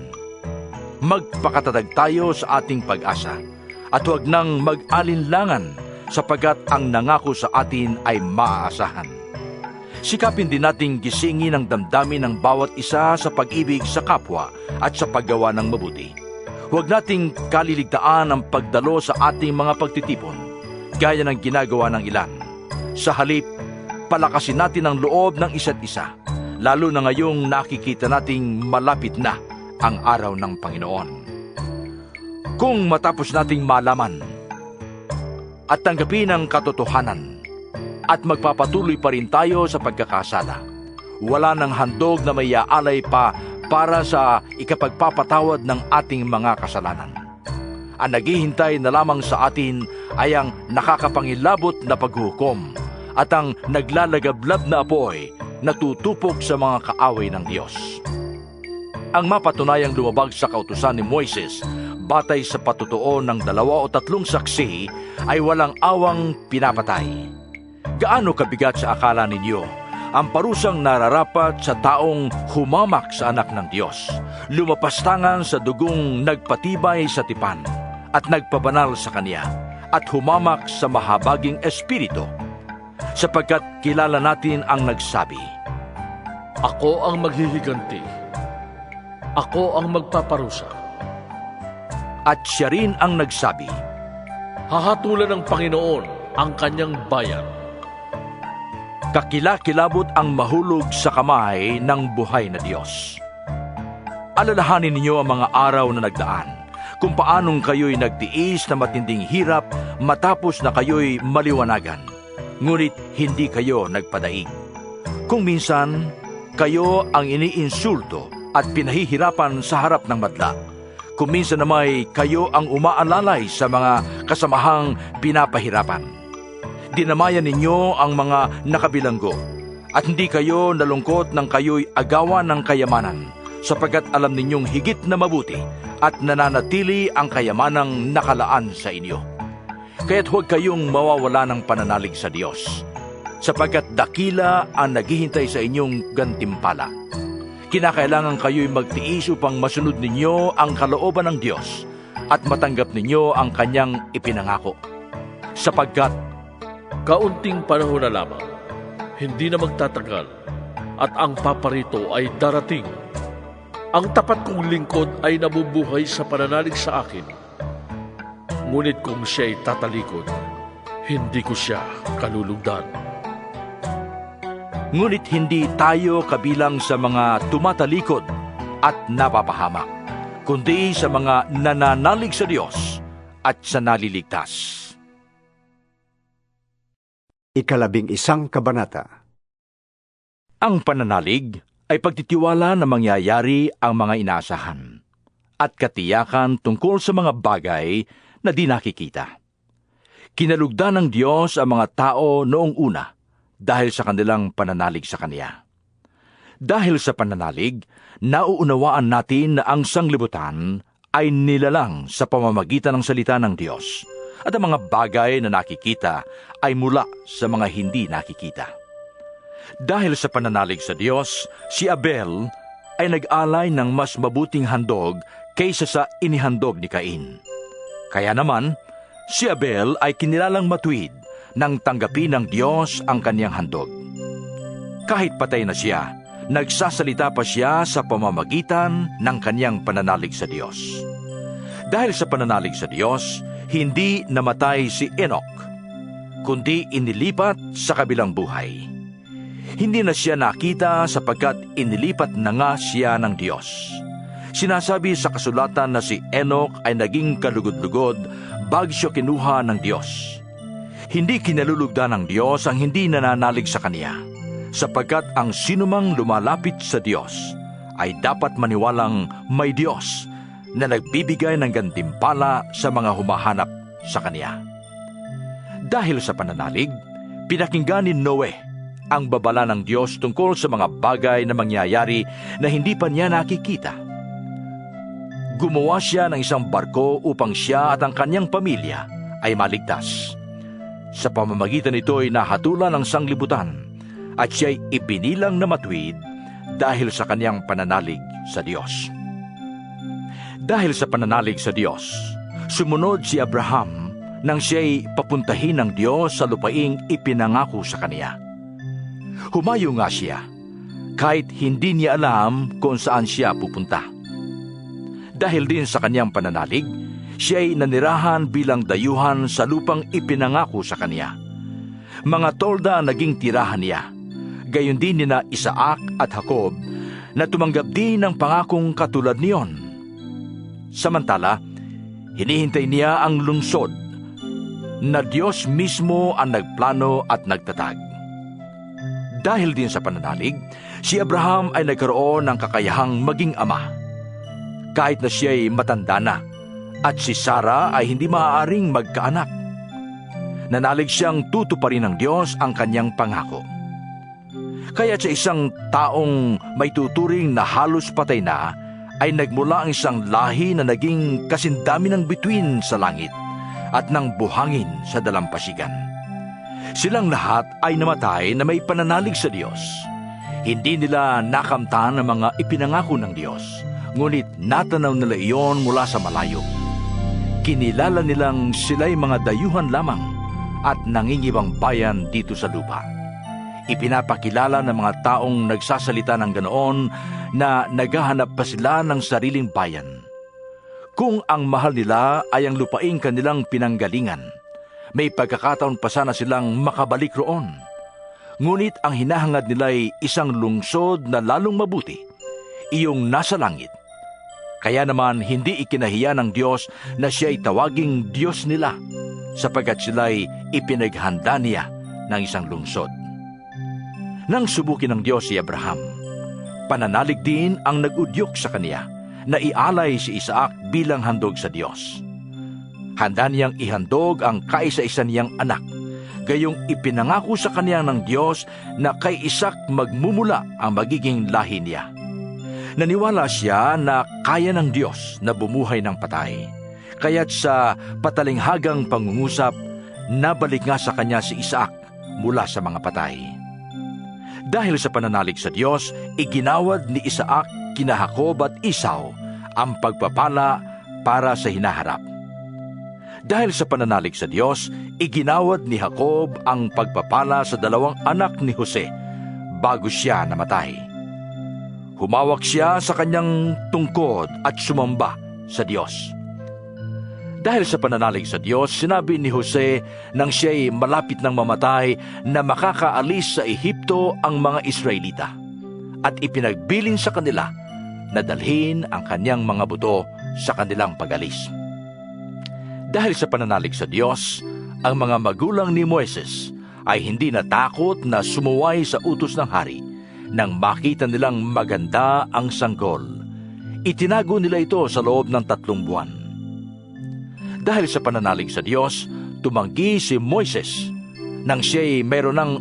Magpakatatag tayo sa ating pag-asa at huwag nang mag-alinlangan, sapagkat ang nangako sa atin ay maaasahan. Sikapin din nating gisingin ang damdamin ng bawat isa sa pag-ibig sa kapwa at sa paggawa ng mabuti. Huwag nating kaliligtaan ang pagdalo sa ating mga pagtitipon, gaya ng ginagawa ng ilan. Sa halip, palakasin natin ang loob ng isa't isa, lalo na ngayong nakikita nating malapit na ang araw ng Panginoon. Kung matapos nating malaman at tanggapin ang katotohanan, at magpapatuloy pa rin tayo sa pagkakasala, wala nang handog na may aalay pa para sa ikapagpapatawad ng ating mga kasalanan. Ang naghihintay na lamang sa atin ay ang nakakapangilabot na paghukom at ang naglalagablab na apoy na tutupok sa mga kaaway ng Diyos. Ang mapatunayang lumabag sa kautusan ni Moises batay sa patutuo ng 2 o 3 saksi ay walang awang pinapatay. Gaano kabigat sa akala ninyo ang parusang nararapat sa taong humamak sa anak ng Diyos, lumapastangan sa dugong nagpatibay sa tipan at nagpabanal sa Kanya, at humamak sa mahabaging espiritu, sapagkat kilala natin ang nagsabi, Ako ang maghihiganti. Ako ang magpaparusa. at siya rin ang nagsabi, Hahatulan ng Panginoon ang kanyang bayan. kakilakilabot ang mahulog sa kamay ng buhay na Diyos. Alalahanin ninyo ang mga araw na nagdaan, kung paanong kayo'y nagtiis na matinding hirap matapos na kayo'y maliwanagan, ngunit hindi kayo nagpadaig. Kung minsan, kayo ang iniinsulto at pinahihirapan sa harap ng madla. Kung minsan namay kayo ang umaalalay sa mga kasamahang pinapahirapan. Dinamayan ninyo ang mga nakabilanggo, at hindi kayo nalungkot ng kayo'y agawan ng kayamanan, sapagkat alam ninyong higit na mabuti at nananatili ang kayamanang nakalaan sa inyo. Kaya't huwag kayong mawawala ng pananalig sa Diyos, sapagkat dakila ang naghihintay sa inyong gantimpala. Kinakailangan kayo'y magtiis upang masunod ninyo ang kalooban ng Diyos at matanggap ninyo ang Kanyang ipinangako. Sapagkat Kaunting panahon na lamang, hindi na magtatagal, at ang paparito ay darating. Ang tapat kong lingkod ay nabubuhay sa pananalig sa akin. Ngunit kung siya'y tatalikod, hindi ko siya kalulugdan. ngunit hindi tayo kabilang sa mga tumatalikod at napapahamak, kundi sa mga nananalig sa Diyos at sa naliligtas. 11 kabanata. Ang pananalig ay pagtitiwala na mangyayari ang mga inaasahan at katiyakan tungkol sa mga bagay na di nakikita. Kinalugdan ng Diyos ang mga tao noong una dahil sa kanilang pananalig sa Kanya. Dahil sa pananalig, nauunawaan natin na ang sanglibutan ay nilalang sa pamamagitan ng salita ng Diyos, at ang mga bagay na nakikita ay mula sa mga hindi nakikita. Dahil sa pananalig sa Diyos, si Abel ay nag-alay ng mas mabuting handog kaysa sa inihandog ni Cain. Kaya naman, si Abel ay kinilalang matuwid nang tanggapin ng Diyos ang kanyang handog. Kahit patay na siya, nagsasalita pa siya sa pamamagitan ng kanyang pananalig sa Diyos. Dahil sa pananalig sa Diyos, hindi namatay si Enoch, kundi inilipat sa kabilang buhay. Hindi na siya nakita sapagkat inilipat na nga siya ng Diyos. Sinasabi sa kasulatan na si Enoch ay naging kalugod-lugod bago siya kinuha ng Diyos. Hindi kinalulugdan ng Diyos ang hindi nananalig sa Kanya, sapagkat ang sinumang lumalapit sa Diyos ay dapat maniwalang may Diyos na nagbibigay ng gantimpala sa mga humahanap sa Kanya. Dahil sa pananalig, pinakinggan ni Noe ang babala ng Diyos tungkol sa mga bagay na mangyayari na hindi pa niya nakikita. Gumawa siya ng isang barko upang siya at ang kanyang pamilya ay maligtas. Sa pamamagitan nito ay nahatulan ng sanglibutan at siya'y ibinilang na matuwid dahil sa kanyang pananalig sa Diyos. Dahil sa pananalig sa Diyos, sumunod si Abraham nang siya'y papuntahin ng Diyos sa lupaing ipinangako sa kaniya. Humayo nga siya, kahit hindi niya alam kung saan siya pupunta. Dahil din sa kanyang pananalig, siya'y nanirahan bilang dayuhan sa lupang ipinangako sa kaniya. Mga tolda ang naging tirahan niya, gayon din nina Isaac at Jacob, na tumanggap din ng pangakong katulad niyon. Samantala, hinihintay niya ang lungsod na Diyos mismo ang nagplano at nagtatag. Dahil din sa pananalig, si Abraham ay nagkaroon ng kakayahang maging ama. Kahit na siya'y matanda na, at si Sarah ay hindi maaaring magkaanak. Nanalig siyang tutuparin ng Diyos ang kanyang pangako. Kaya sa isang taong may tuturing na halos patay na, ay nagmula ang isang lahi na naging kasindami ng bituin sa langit at ng buhangin sa dalampasigan. Silang lahat ay namatay na may pananalig sa Diyos. Hindi nila nakamtan ang mga ipinangako ng Diyos, ngunit natanaw nila iyon mula sa malayo. Kinilala nilang sila'y mga dayuhan lamang at nangingibang bayan dito sa lupa. Ipinapakilala ng mga taong nagsasalita ng ganoon na naghahanap pa sila ng sariling bayan. Kung ang mahal nila ay ang lupaing kanilang pinanggalingan, may pagkakataon pa sana silang makabalik roon. Ngunit ang hinahangad nila ay isang lungsod na lalong mabuti, iyong nasa langit. Kaya naman hindi ikinahiya ng Diyos na siya'y tawaging Diyos nila, sapagkat sila'y ipinaghanda niya ng isang lungsod. Nang subukin ng Diyos si Abraham, pananalig din ang nag-udyok sa kaniya na ialay si Isaac bilang handog sa Diyos. Handa niyang ihandog ang kaisa-isa niyang anak, gayong ipinangako sa kaniya ng Diyos na kay Isaac magmumula ang magiging lahi niya. Naniwala siya na kaya ng Diyos na bumuhay ng patay. Kaya't sa patalinghagang pangungusap, nabalik nga sa kanya si Isaac mula sa mga patay. Dahil sa pananalig sa Diyos, iginawad ni Isaac kina Jacob at Esau ang pagpapala para sa hinaharap. Dahil sa pananalig sa Diyos, iginawad ni Jacob ang pagpapala sa dalawang anak ni Jose bago siya namatay. Humawak siya sa kanyang tungkod at sumamba sa Diyos. Dahil sa pananalig sa Diyos, sinabi ni Jose nang siya'y malapit ng mamatay na makakaalis sa Ehipto ang mga Israelita at ipinagbilin sa kanila na dalhin ang kanyang mga buto sa kanilang pag-alis. Dahil sa pananalig sa Diyos, ang mga magulang ni Moises ay hindi natakot na sumuway sa utos ng hari nang makita nilang maganda ang sanggol. Itinago nila ito sa loob ng 3 buwan. Dahil sa pananalig sa Diyos, tumanggi si Moises nang siya'y mayroon ng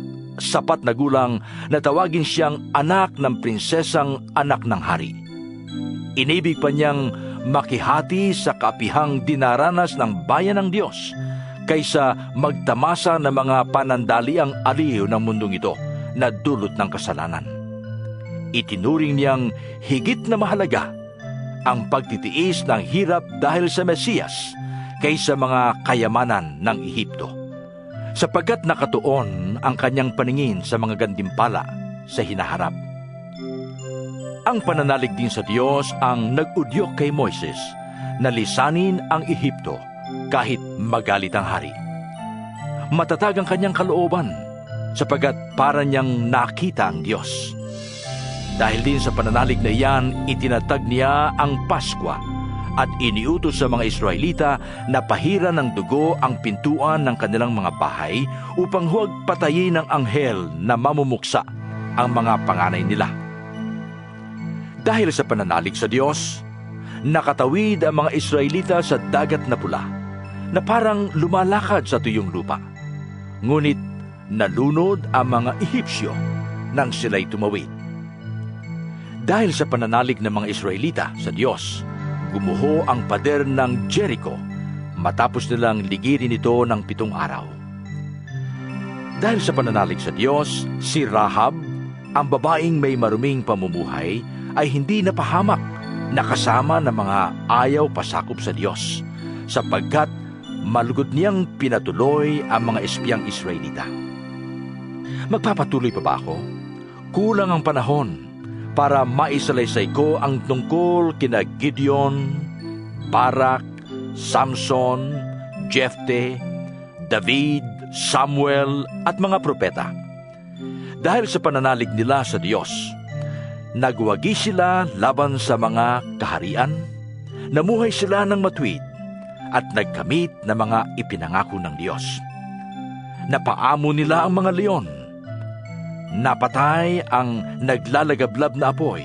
sapat na gulang na tawagin siyang anak ng prinsesang anak ng hari. Inibig pa niyang makihati sa kaapihang dinaranas ng bayan ng Diyos kaysa magtamasa ng mga panandaliang aliw ng mundong ito na dulot ng kasalanan. Itinuring niyang higit na mahalaga ang pagtitiis ng hirap dahil sa Mesiyas kaysa mga kayamanan ng Ehipto, sapagkat nakatuon ang kanyang paningin sa mga gantimpala sa hinaharap. Ang pananalig din sa Diyos ang nag-udyok kay Moises na lisanin ang Ehipto kahit magalit ang hari. Matatag ang kanyang kalooban sapagkat para niyang nakita ang Diyos. Dahil din sa pananalig na iyan, itinatag niya ang Paskwa at iniutos sa mga Israelita na pahiran ng dugo ang pintuan ng kanilang mga bahay upang huwag patayin ng anghel na mamumuksa ang mga panganay nila. Dahil sa pananalig sa Diyos, nakatawid ang mga Israelita sa dagat na pula na parang lumalakad sa tuyong lupa. Ngunit nalunod ang mga Ehipsyo nang sila'y tumawid. Dahil sa pananalig ng mga Israelita sa Diyos, gumuho ang pader ng Jericho matapos nilang ligirin ito ng 7 araw. Dahil sa pananalig sa Diyos, si Rahab, ang babaeng may maruming pamumuhay, ay hindi napahamak na kasama ng mga ayaw pasakop sa Diyos, sapagkat malugod niyang pinatuloy ang mga espiyang Israelita. Magpapatuloy pa ba ako? Kulang ang panahon para maisalaysay ko ang tungkol kina Gideon, Barak, Samson, Jefte, David, Samuel at mga propeta. Dahil sa pananalig nila sa Diyos, nagwagi sila laban sa mga kaharian, namuhay sila ng matuwid at nagkamit ng mga ipinangako ng Diyos. Napaamo nila ang mga leon, napatay ang naglalagablab na apoy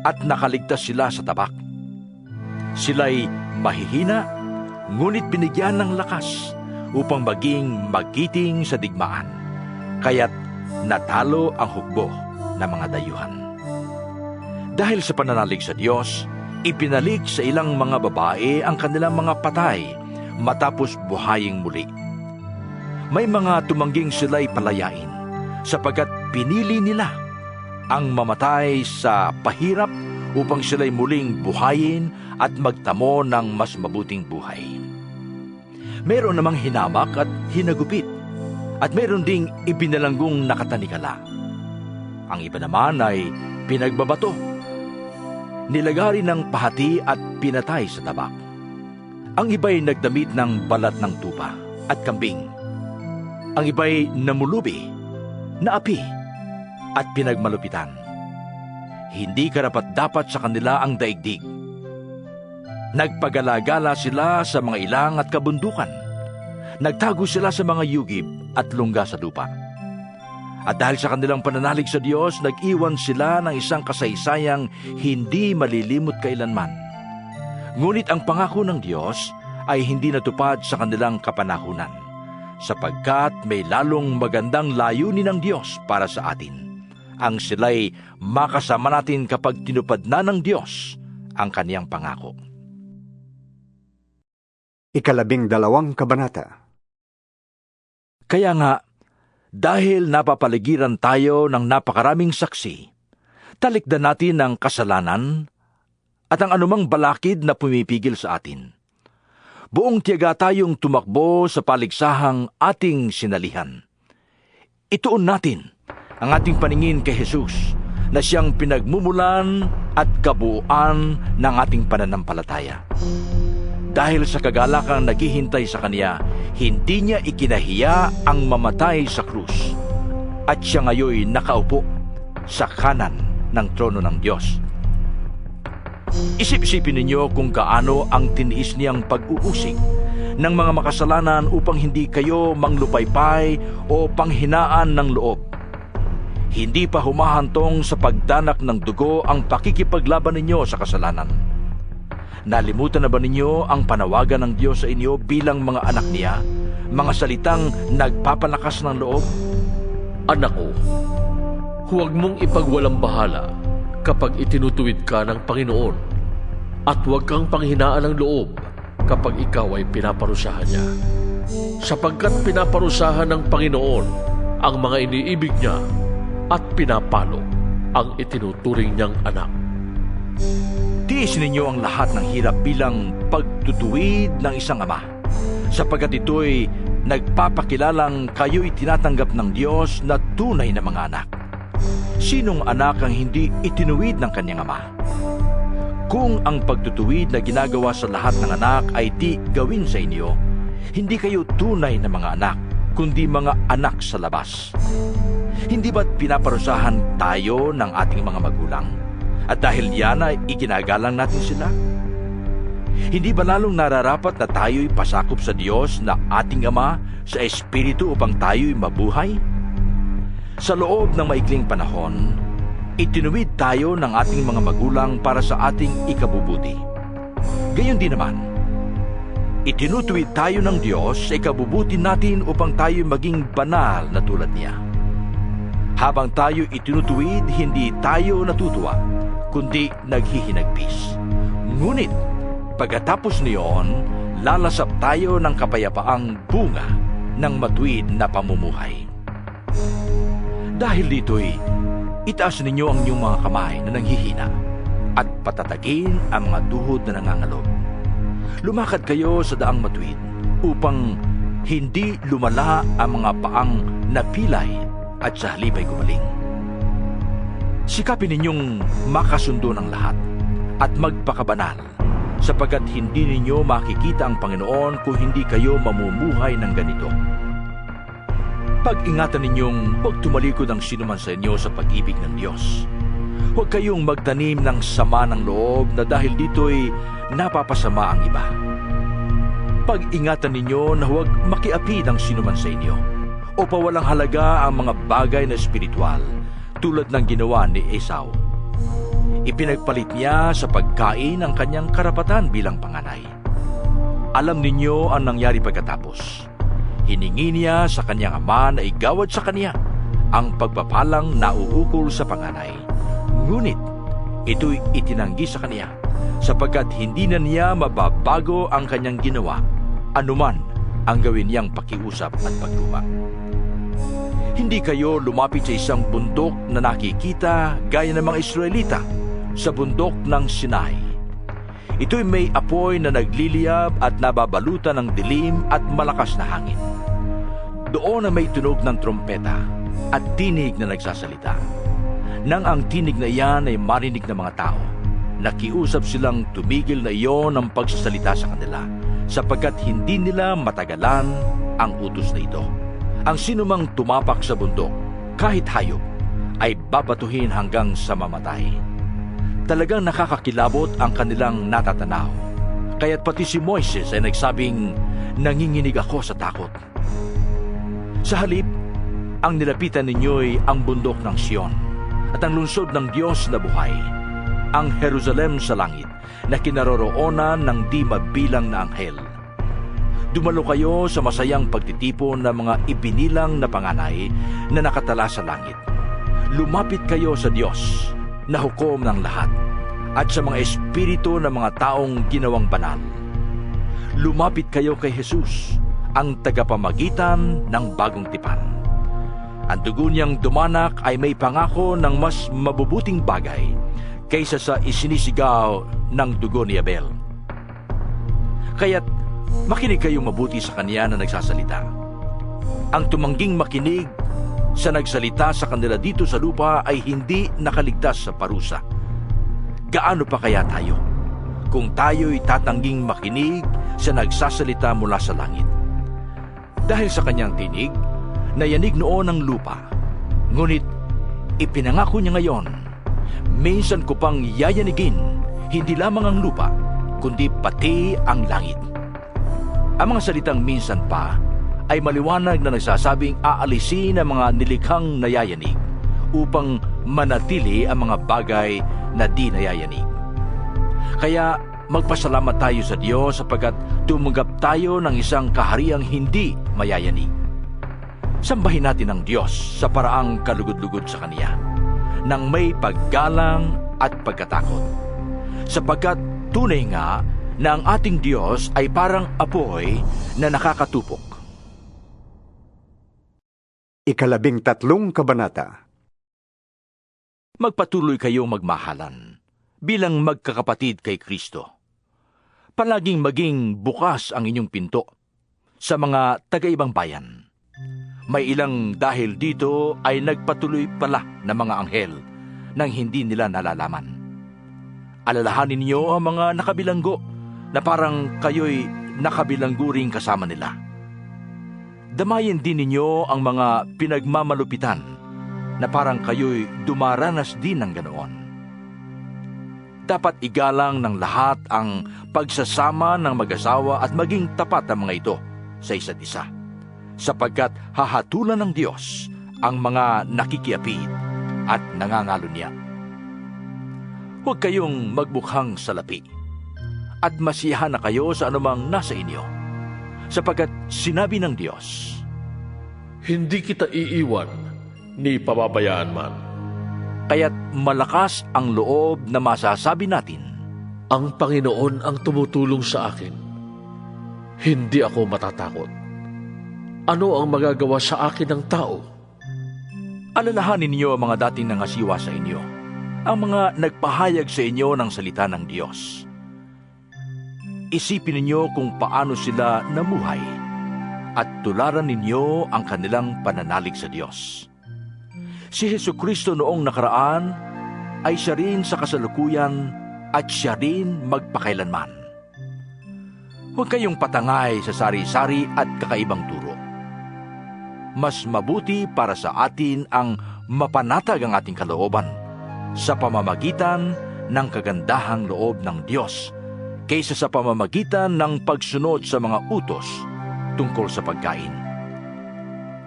at nakaligtas sila sa tabak. Sila'y mahihina, ngunit binigyan ng lakas upang maging magiting sa digmaan, kaya't natalo ang hukbo ng mga dayuhan. Dahil sa pananalig sa Diyos, ipinalik sa ilang mga babae ang kanilang mga patay matapos buhaying muli. May mga tumangging sila'y palayain, sapagkat pinili nila ang mamatay sa pahirap upang sila'y muling buhayin at magtamo ng mas mabuting buhay. Meron namang hinamak at hinagupit, at meron ding ibinalanggong nakatanikala. Ang iba naman ay pinagbabato, nilagari ng pahati at pinatay sa tabak. Ang iba'y nagdamit ng balat ng tupa at kambing. Ang iba'y namulubi, naapi, at pinagmalupitan. Hindi karapat-dapat sa kanila ang daigdig. Nagpagalagala sila sa mga ilang at kabundukan. Nagtago sila sa mga yugib at lungga sa lupa. At dahil sa kanilang pananalig sa Diyos, nag-iwan sila ng isang kasaysayang hindi malilimot kailanman. Ngunit ang pangako ng Diyos ay hindi natupad sa kanilang kapanahunan, sapagkat may lalong magandang layunin ng Diyos para sa atin. Ang sila'y makasama natin kapag tinupad na ng Diyos ang kaniyang pangako. 12 kabanata. Kaya nga, dahil napapaligiran tayo ng napakaraming saksi, talikdan natin ang kasalanan at ang anumang balakid na pumipigil sa atin. Buong tiyaga tayong tumakbo sa paligsahang ating sinalihan. Ituon natin ang ating paningin kay Jesus, na siyang pinagmumulan at kabuuan ng ating pananampalataya. Dahil sa kagalakang naghihintay sa Kanya, hindi Niya ikinahiya ang mamatay sa krus, at siya ngayoy nakaupo sa kanan ng trono ng Diyos. Isip-isipin ninyo kung kaano ang tiniis niyang pag-uusig ng mga makasalanan upang hindi kayo manglupaypay o panghinaan ng loob. Hindi pa humahantong sa pagdanak ng dugo ang pakikipaglaban ninyo sa kasalanan. Nalimutan na ba ninyo ang panawagan ng Diyos sa inyo bilang mga anak niya, mga salitang nagpapalakas ng loob? Anak ko, huwag mong ipagwalang bahala kapag itinutuwid ka ng Panginoon, at huwag kang panghinaan ng loob kapag ikaw ay pinaparusahan niya. Sapagkat pinaparusahan ng Panginoon ang mga iniibig niya at pinapalo ang itinuturing niyang anak. Tiis ninyo ang lahat ng hirap bilang pagtutuwid ng isang ama, sapagkat ito'y nagpapakilalang kayo'y tinatanggap ng Diyos na tunay na mga anak. Sinong anak ang hindi itinuwid ng kanyang ama? Kung ang pagtutuwid na ginagawa sa lahat ng anak ay di gawin sa inyo, hindi kayo tunay na mga anak, kundi mga anak sa labas. Hindi ba't pinaparusahan tayo ng ating mga magulang? At dahil yan ay iginagalang natin sila? Hindi ba lalong nararapat na tayo'y pasakop sa Diyos na ating Ama sa Espiritu upang tayo'y mabuhay? Sa loob ng maikling panahon, itinuwid tayo ng ating mga magulang para sa ating ikabubuti. Gayon din naman, itinutuwid tayo ng Diyos sa ikabubuti natin upang tayo'y maging banal na tulad niya. Habang tayo itinutuwid, hindi tayo natutuwa, kundi naghihinagpis. Ngunit, pagkatapos niyon, lalasap tayo ng kapayapaang bunga ng matuwid na pamumuhay. Dahil dito'y, itaas ninyo ang inyong mga kamay na nanghihina at patatagin ang mga tuhod na nangangalob. Lumakad kayo sa daang matuwid upang hindi lumala ang mga paang napilay at sa halip ay gumaling. Sikapin ninyong makasundo ng lahat at magpakabanal, sapagkat hindi ninyo makikita ang Panginoon kung hindi kayo mamumuhay ng ganito. Pag-ingatan ninyong huwag tumalikod ang sinuman sa inyo sa pag-ibig ng Diyos. Huwag kayong magtanim ng sama ng loob na dahil dito'y napapasama ang iba. Pag-ingatan ninyo na huwag makiapid ang sinuman sa inyo. o pawalang halaga ang mga bagay na espiritual tulad ng ginawa ni Esau. Ipinagpalit niya sa pagkain ang kanyang karapatan bilang panganay. Alam ninyo ang nangyari pagkatapos. Hiningi niya sa kanyang ama na igawad sa kanya ang pagpapalang nauukol sa panganay. Ngunit ito'y itinanggi sa kanya sapagkat hindi na niya mababago ang kanyang ginawa anuman ang gawin niyang pakiusap at pagtuma. Hindi kayo lumapit sa isang bundok na nakikita gaya ng mga Israelita sa bundok ng Sinai. Ito'y may apoy na nagliliyab at nababalutan ng dilim at malakas na hangin. Doon na may tunog ng trompeta at tinig na nagsasalita. Nang ang tinig na iyan ay marinig ng mga tao, nakiusap silang tumigil na iyon ang pagsasalita sa kanila, sapagkat hindi nila matagalan ang utos na ito. Ang sinumang tumapak sa bundok, kahit hayop, ay babatuhin hanggang sa mamatay. Talagang nakakakilabot ang kanilang natatanaw. Kaya't pati si Moises ay nagsabing, nanginginig ako sa takot. Sa halip, ang nilapitan ninyo'y ang bundok ng Sion at ang lungsod ng Diyos na buhay, ang Jerusalem sa langit na kinaroroonan ng di mabilang na anghel. Dumalo kayo sa masayang pagtitipon ng mga ibinilang na panganay na nakatala sa langit. Lumapit kayo sa Diyos na hukom ng lahat at sa mga espiritu ng mga taong ginawang banal. Lumapit kayo kay Jesus, ang tagapamagitan ng bagong tipan. Ang dugo niyang dumanak ay may pangako ng mas mabubuting bagay kaysa sa isinisigaw ng dugo ni Abel. Kaya't makinig kayong mabuti sa kanya na nagsasalita. Ang tumangging makinig sa nagsalita sa kanila dito sa lupa ay hindi nakaligtas sa parusa. Gaano pa kaya tayo kung tayo'y tatangging makinig sa nagsasalita mula sa langit? Dahil sa kanyang tinig, nayanig noon ang lupa. Ngunit ipinangako niya ngayon, minsan ko pang yayanigin, hindi lamang ang lupa, kundi pati ang langit. Ang mga salitang minsan pa ay maliwanag na nagsasabing aalisin ang mga nilikhang nayayanig upang manatili ang mga bagay na di nayayanig. Kaya magpasalamat tayo sa Diyos sapagkat tumanggap tayo ng isang kahariang hindi mayayanig. Sambahin natin ang Diyos sa paraang kalugod-lugod sa Kanya, nang may paggalang at pagkatakot. Sapagkat tunay nga na ang ating Diyos ay parang apoy na nakakatupok. 13 kabanata. Magpatuloy kayong magmahalan bilang magkakapatid kay Kristo. Palaging maging bukas ang inyong pinto sa mga taga-ibang bayan. May ilang dahil dito ay nagpatuloy pala ng mga anghel nang hindi nila nalalaman. Alalahanin niyo ang mga nakabilanggo na parang kayo'y nakabilanggo ring kasama nila. Damayin din ninyo ang mga pinagmamalupitan na parang kayo'y dumaranas din ng ganoon. Dapat igalang ng lahat ang pagsasama ng mag-asawa at maging tapat ang mga ito sa isa't isa, sapagkat hahatulan ng Diyos ang mga nakikiapid at nangangalo niya. Huwag kayong magmukhang salapi at masiyahan na kayo sa anumang nasa inyo, sapagkat sinabi ng Diyos, Hindi kita iiwan, ni pababayaan man. kaya't malakas ang loob na masasabi natin, Ang Panginoon ang tumutulong sa akin. Hindi ako matatakot. Ano ang magagawa sa akin ng tao? alalahanin niyo ang mga dating nangasiwa sa inyo, ang mga nagpahayag sa inyo ng salita ng Diyos. Isipin ninyo kung paano sila namuhay at tularan ninyo ang kanilang pananalig sa Diyos. Si Jesucristo noong nakaraan ay siya rin sa kasalukuyan at siya rin magpakailanman. Huwag kayong patangay sa sari-sari at kakaibang turo. Mas mabuti para sa atin ang mapanatag ang ating kalooban sa pamamagitan ng kagandahang loob ng Diyos kaysa sa pamamagitan ng pagsunod sa mga utos tungkol sa pagkain.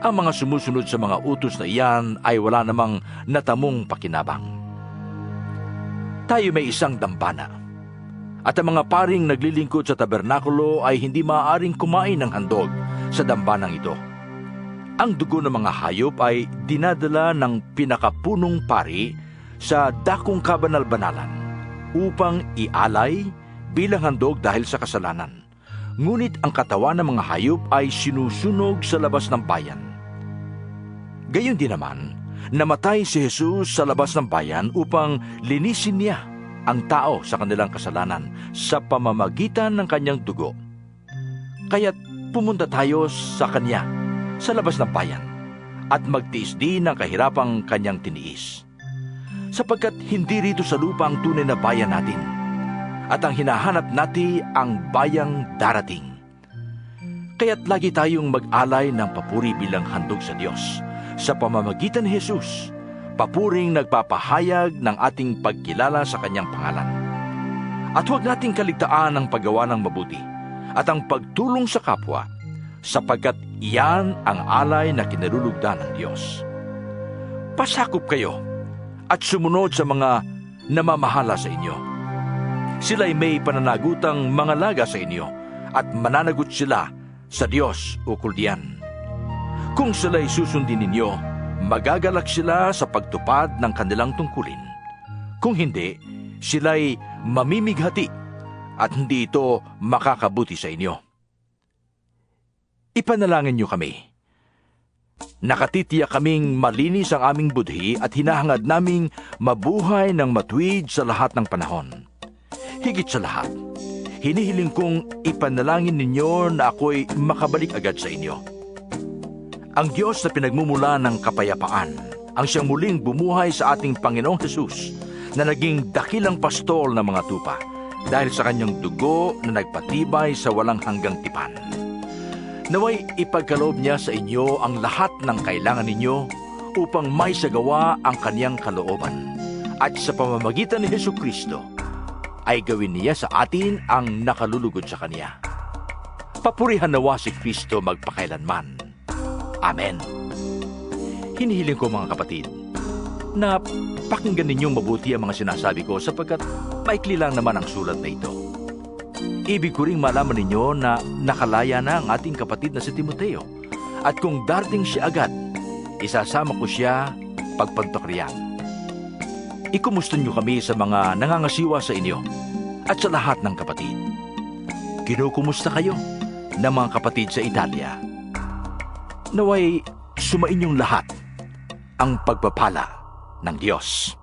Ang mga sumusunod sa mga utos na iyan ay wala namang natamong pakinabang. Tayo may isang dambana, at ang mga paring naglilingkod sa tabernakulo ay hindi maaaring kumain ng handog sa dambanang ito. Ang dugo ng mga hayop ay dinadala ng pinakapunong pari sa dakong kabanal-banalan upang ialay bilang handog dahil sa kasalanan. Ngunit ang katawan ng mga hayop ay sinusunog sa labas ng bayan. Gayon din naman, namatay si Jesus sa labas ng bayan upang linisin niya ang tao sa kanilang kasalanan sa pamamagitan ng kanyang dugo. Kaya't pumunta tayo sa kanya sa labas ng bayan at magtiis din ng kahirapang kanyang tiniis. Sapagkat hindi rito sa lupa ang tunay na bayan natin, at ang hinahanap natin ang bayang darating. Kaya't lagi tayong mag-alay ng papuri bilang handog sa Diyos sa pamamagitan ni Jesus, papuring nagpapahayag ng ating pagkilala sa kanyang pangalan. At huwag nating kaligtaan ang paggawa ng mabuti at ang pagtulong sa kapwa, sapagkat iyan ang alay na kinalulugdan ng Diyos. Pasakop kayo at sumunod sa mga namamahala sa inyo. Sila'y may pananagutang mga laga sa inyo at mananagot sila sa Diyos ukol diyan. Kung sila'y susundin ninyo, magagalak sila sa pagtupad ng kanilang tungkulin. Kung hindi, sila'y mamimighati at hindi ito makakabuti sa inyo. Ipanalangin niyo kami. Nakatitiyak kaming malinis ang aming budhi at hinahangad naming mabuhay ng matuwid sa lahat ng panahon. Higit sa lahat, hinihiling kong ipanalangin ninyo na ako'y makabalik agad sa inyo. Ang Diyos na pinagmumula ng kapayapaan, ang siyang muling bumuhay sa ating Panginoong Hesus, na naging dakilang pastol ng mga tupa, dahil sa kanyang dugo na nagpatibay sa walang hanggang tipan. Naway ipagkaloob niya sa inyo ang lahat ng kailangan ninyo upang may sagawa ang kanyang kalooban, at sa pamamagitan ni Hesukristo ay gawin niya sa atin ang nakalulugod sa kanya. Papurihan nawa si Kristo magpakailanman. Amen. Hinihiling ko mga kapatid na pakinggan ninyong mabuti ang mga sinasabi ko sapagkat maikli lang naman ang sulat na ito. Ibig ko ring malaman ninyo na nakalaya na ang ating kapatid na si Timoteo, at kung darating siya agad, isasama ko siya pagpantakriyan. Ikumusta niyo kami sa mga nangangasiwa sa inyo at sa lahat ng kapatid. Kinukumusta kayo ng mga kapatid sa Italia. Naway sumainyong lahat ang pagpapala ng Diyos.